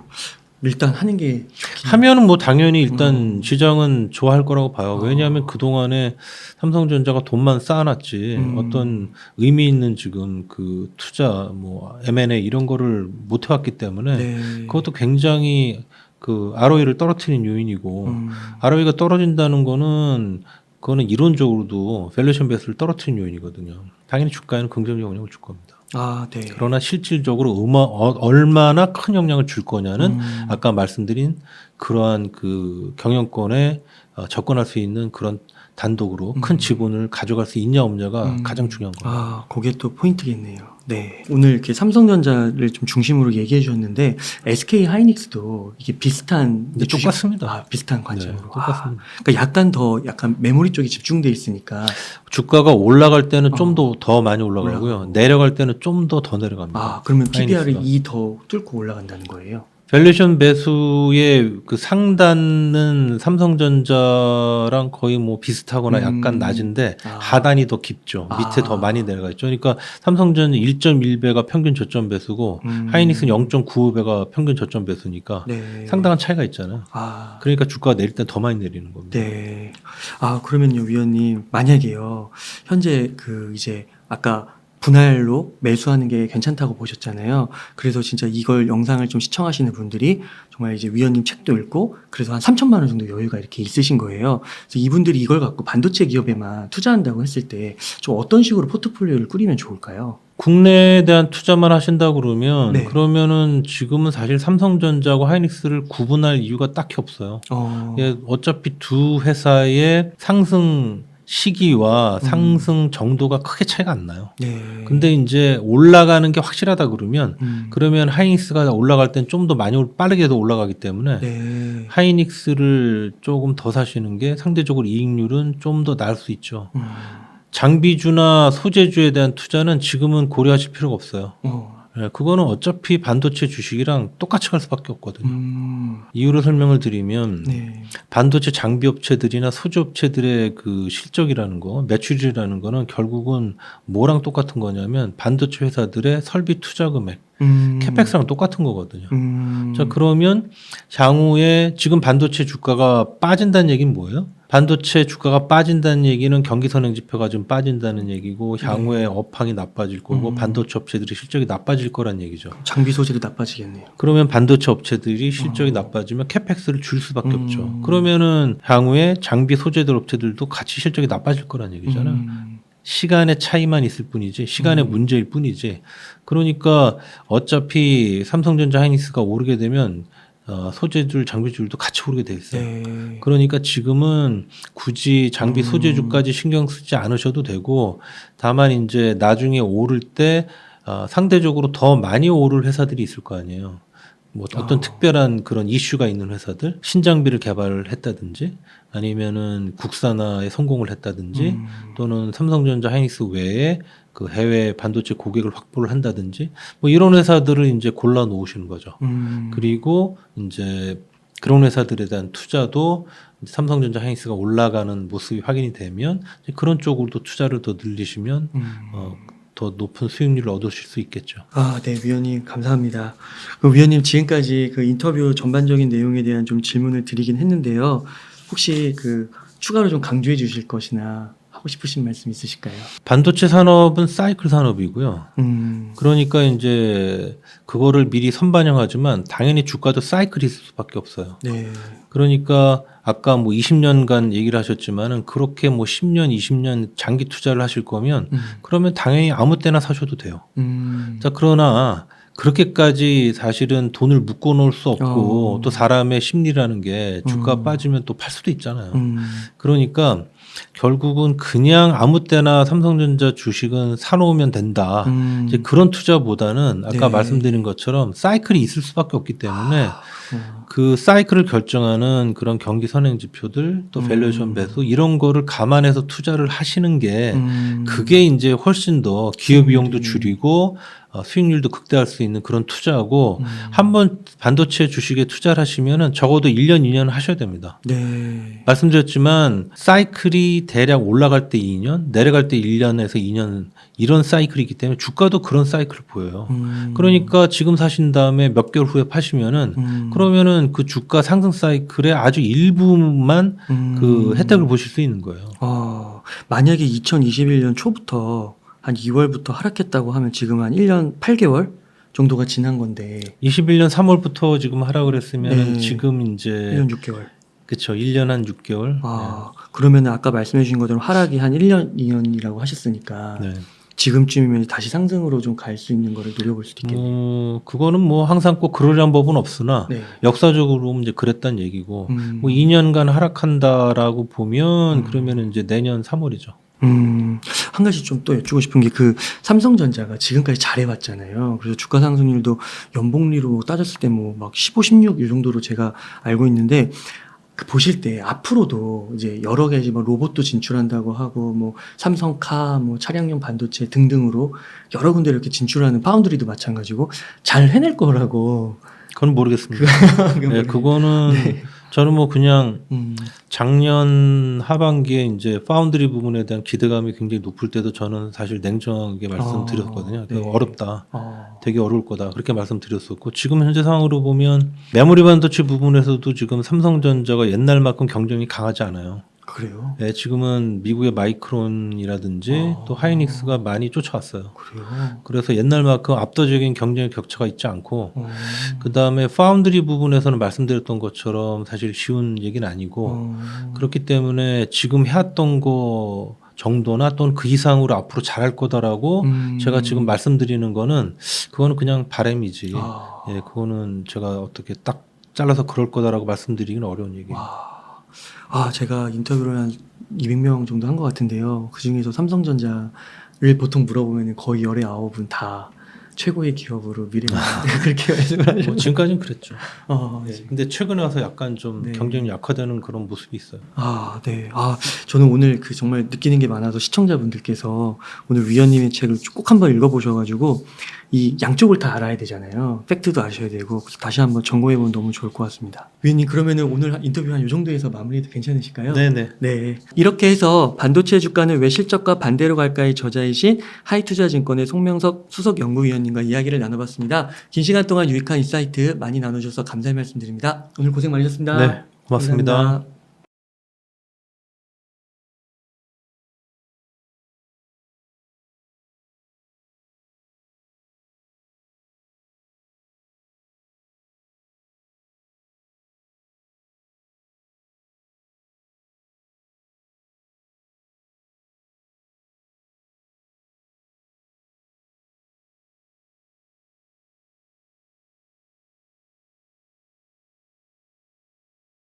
일단 하는 게 좋긴 하면은 뭐 당연히 일단 시장은 좋아할 거라고 봐요. 왜냐하면 그동안에 삼성전자가 돈만 쌓아놨지 어떤 의미 있는 지금 그 투자 뭐 M&A 이런 거를 못 해왔기 때문에 네. 그것도 굉장히 그 ROE를 떨어뜨리는 요인이고 ROE가 떨어진다는 거는 그거는 이론적으로도 밸류에이션 베이스를 떨어뜨리는 요인이거든요. 당연히 주가에는 긍정적 영향을 줄 겁니다. 아, 네. 그러나 실질적으로 얼마나 큰 영향을 줄 거냐는 아까 말씀드린 그러한 그 경영권에 접근할 수 있는 그런 단독으로 큰 지분을 가져갈 수 있냐 없냐가 가장 중요한 겁니다. 아, 그게 또 포인트겠네요. 네. 오늘 이렇게 삼성전자를 좀 중심으로 얘기해 주셨는데 SK 하이닉스도 이게 비슷한 근데 똑같습니다. 비슷한 네, 관점으로. 똑같습니다. 그러니까 약간 메모리 쪽이 집중돼 있으니까. 주가가 올라갈 때는 좀 더 많이 올라가고요. 내려갈 때는 좀 더 내려갑니다. 아, 그러면 PBR이 하이닉스가. 2 더 뚫고 올라간다는 거예요? 밸류에이션 배수의 그 상단은 삼성전자랑 거의 뭐 비슷하거나 약간 낮은데 하단이 더 깊죠. 밑에 더 많이 내려가 있죠. 그러니까 삼성전자 1.1배가 평균 저점 배수고 하이닉스는 0.95배가 평균 저점 배수니까 네. 상당한 차이가 있잖아요. 아, 그러니까 주가가 내릴 때 더 많이 내리는 겁니다. 네. 아, 그러면요, 위원님, 만약에요, 현재 그 이제 아까 분할로 매수하는 게 괜찮다고 보셨잖아요. 그래서 진짜 이걸 영상을 좀 시청하시는 분들이 정말 이제 위원님 책도 읽고 그래서 한 3천만 원 정도 여유가 이렇게 있으신 거예요. 그래서 이분들이 이걸 갖고 반도체 기업에만 투자한다고 했을 때 좀 어떤 식으로 포트폴리오를 꾸리면 좋을까요? 국내에 대한 투자만 하신다 그러면 네. 그러면은 지금은 사실 삼성전자하고 하이닉스를 구분할 이유가 딱히 없어요. 예, 어차피 두 회사의 상승 시기와 상승 정도가 크게 차이가 안 나요. 네. 근데 이제 올라가는 게 확실하다 그러면 하이닉스가 올라갈 땐 좀 더 많이 빠르게도 올라가기 때문에 네. 하이닉스를 조금 더 사시는 게 상대적으로 이익률은 좀 더 나을 수 있죠. 장비주나 소재주에 대한 투자는 지금은 고려하실 필요가 없어요. 예, 그거는 어차피 반도체 주식이랑 똑같이 갈 수밖에 없거든요. 이유를 설명을 드리면 네. 반도체 장비 업체들이나 소재 업체들의 그 실적이라는 거, 매출이라는 거는 결국은 뭐랑 똑같은 거냐면 반도체 회사들의 설비 투자 금액, 캐펙스랑 똑같은 거거든요. 자, 그러면 향후에 지금 반도체 주가가 빠진다는 얘기는 뭐예요? 반도체 주가가 빠진다는 얘기는 경기 선행 지표가 좀 빠진다는 얘기고 향후에 업황이 나빠질 거고 반도체 업체들이 실적이 나빠질 거란 얘기죠. 장비 소재도 나빠지겠네요. 그러면 반도체 업체들이 실적이 나빠지면 캐펙스를 줄 수밖에 없죠. 그러면은 향후에 장비 소재들 업체들도 같이 실적이 나빠질 거란 얘기잖아요. 시간의 차이만 있을 뿐이지, 시간의 문제일 뿐이지. 그러니까 어차피 삼성전자 하이닉스가 오르게 되면 소재줄, 장비줄도 같이 오르게 돼 있어요. 네. 그러니까 지금은 굳이 장비 소재주까지 신경 쓰지 않으셔도 되고, 다만 이제 나중에 오를 때 상대적으로 더 많이 오를 회사들이 있을 거 아니에요. 뭐 어떤 특별한 그런 이슈가 있는 회사들, 신장비를 개발했다든지 아니면은 국산화에 성공을 했다든지 또는 삼성전자 하이닉스 외에 그 해외 반도체 고객을 확보를 한다든지 뭐 이런 회사들을 이제 골라 놓으시는 거죠. 그리고 이제 그런 회사들에 대한 투자도 삼성전자 하이닉스가 올라가는 모습이 확인이 되면 그런 쪽으로도 투자를 더 늘리시면 더 높은 수익률을 얻으실 수 있겠죠. 아, 네, 위원님 감사합니다. 그 위원님 지금까지 그 인터뷰 전반적인 내용에 대한 좀 질문을 드리긴 했는데요. 혹시 그 추가로 좀 강조해 주실 것이나 하고 싶으신 말씀 있으실까요? 반도체 산업은 사이클 산업이고요. 음, 그러니까 이제 그거를 미리 선반영하지만 당연히 주가도 사이클이 있을 수밖에 없어요. 네, 그러니까 아까 뭐 20년간 얘기를 하셨지만은 그렇게 뭐 10년, 20년 장기 투자를 하실 거면 그러면 당연히 아무 때나 사셔도 돼요. 자, 그러나 그렇게까지 사실은 돈을 묶어 놓을 수 없고 또 사람의 심리라는 게 주가 빠지면 또 팔 수도 있잖아요. 그러니까 결국은 그냥 아무 때나 삼성전자 주식은 사놓으면 된다. 이제 그런 투자보다는 아까 네. 말씀드린 것처럼 사이클이 있을 수밖에 없기 때문에 그 사이클을 결정하는 그런 경기 선행 지표들 또 밸류에이션 배수 이런 거를 감안해서 투자를 하시는 게 그게 이제 훨씬 더 기업 비용도 줄이고 수익률도 극대화할 수 있는 그런 투자하고 한번 반도체 주식에 투자를 하시면은 적어도 1년, 2년 하셔야 됩니다. 네, 말씀드렸지만 사이클이 대략 올라갈 때 2년, 내려갈 때 1년에서 2년 이런 사이클이기 때문에 주가도 그런 사이클을 보여요. 그러니까 지금 사신 다음에 몇 개월 후에 파시면은 그러면은 그 주가 상승 사이클의 아주 일부만 그 혜택을 보실 수 있는 거예요. 만약에 2021년 초부터 한 2월부터 하락했다고 하면 지금 한 1년 8개월 정도가 지난 건데 21년 3월부터 지금 하락을 했으면 네. 지금 이제 1년 6개월. 그렇죠. 1년 한 6개월. 그러면 아까 말씀해 주신 것처럼 하락이 한 1년, 2년이라고 하셨으니까 네. 지금쯤이면 다시 상승으로 좀 갈 수 있는 거를 노려볼 수도 있겠네요. 그거는 뭐 항상 꼭 그러려는 법은 없으나 네. 역사적으로 이제 그랬단 얘기고 뭐 2년간 하락한다라고 보면 그러면 이제 내년 3월이죠. 한 가지 좀 또 여쭈고 싶은 게 그 삼성전자가 지금까지 잘해왔잖아요. 그래서 주가 상승률도 연봉리로 따졌을 때 뭐 막 15, 16 이 정도로 제가 알고 있는데 그 보실 때 앞으로도 이제 여러 가지 뭐 로봇도 진출한다고 하고 뭐 삼성카 뭐 차량용 반도체 등등으로 여러 군데 이렇게 진출하는 파운드리도 마찬가지고 잘 해낼 거라고. 그건 모르겠습니다. 네, 그거는 네. 저는 뭐 그냥 작년 하반기에 이제 파운드리 부분에 대한 기대감이 굉장히 높을 때도 저는 사실 냉정하게 말씀드렸거든요. 네. 어렵다. 되게 어려울 거다. 그렇게 말씀드렸었고 지금 현재 상황으로 보면 메모리 반도체 부분에서도 지금 삼성전자가 옛날만큼 경쟁이 강하지 않아요. 그래요? 네, 지금은 미국의 마이크론이라든지 또 하이닉스가 많이 쫓아왔어요. 그래요? 그래서 옛날만큼 압도적인 경쟁의 격차가 있지 않고 그 다음에 파운드리 부분에서는 말씀드렸던 것처럼 사실 쉬운 얘기는 아니고 그렇기 때문에 지금 해왔던 거 정도나 또는 그 이상으로 앞으로 잘할 거다라고 제가 지금 말씀드리는 거는 그거는 그냥 바람이지. 예, 그거는 제가 어떻게 딱 잘라서 그럴 거다라고 말씀드리기는 어려운 얘기예요. 제가 인터뷰를 한 200명 정도 한 것 같은데요. 그 중에서 삼성전자를 보통 물어보면 거의 열의 9분 다 최고의 기업으로 미래만 그렇게 말씀을 하셨어요. 뭐 지금까지는 그랬죠. 네. 근데 최근에 와서 약간 좀 네. 경쟁이 약화되는 그런 모습이 있어요. 네. 저는 오늘 그 정말 느끼는 게 많아서 시청자분들께서 오늘 위원님의 책을 꼭 한번 읽어보셔가지고 이 양쪽을 다 알아야 되잖아요. 팩트도 아셔야 되고 그래서 다시 한번 점검해보면 너무 좋을 것 같습니다. 위원님 그러면은 오늘 인터뷰 한 이 정도에서 마무리해도 괜찮으실까요? 네네. 네. 이렇게 해서 반도체 주가는 왜 실적과 반대로 갈까의 저자이신 하이투자증권의 송명석 수석연구위원님과 이야기를 나눠봤습니다. 긴 시간 동안 유익한 인사이트 많이 나눠주셔서 감사의 말씀드립니다. 오늘 고생 많으셨습니다. 네, 고맙습니다. 감사합니다.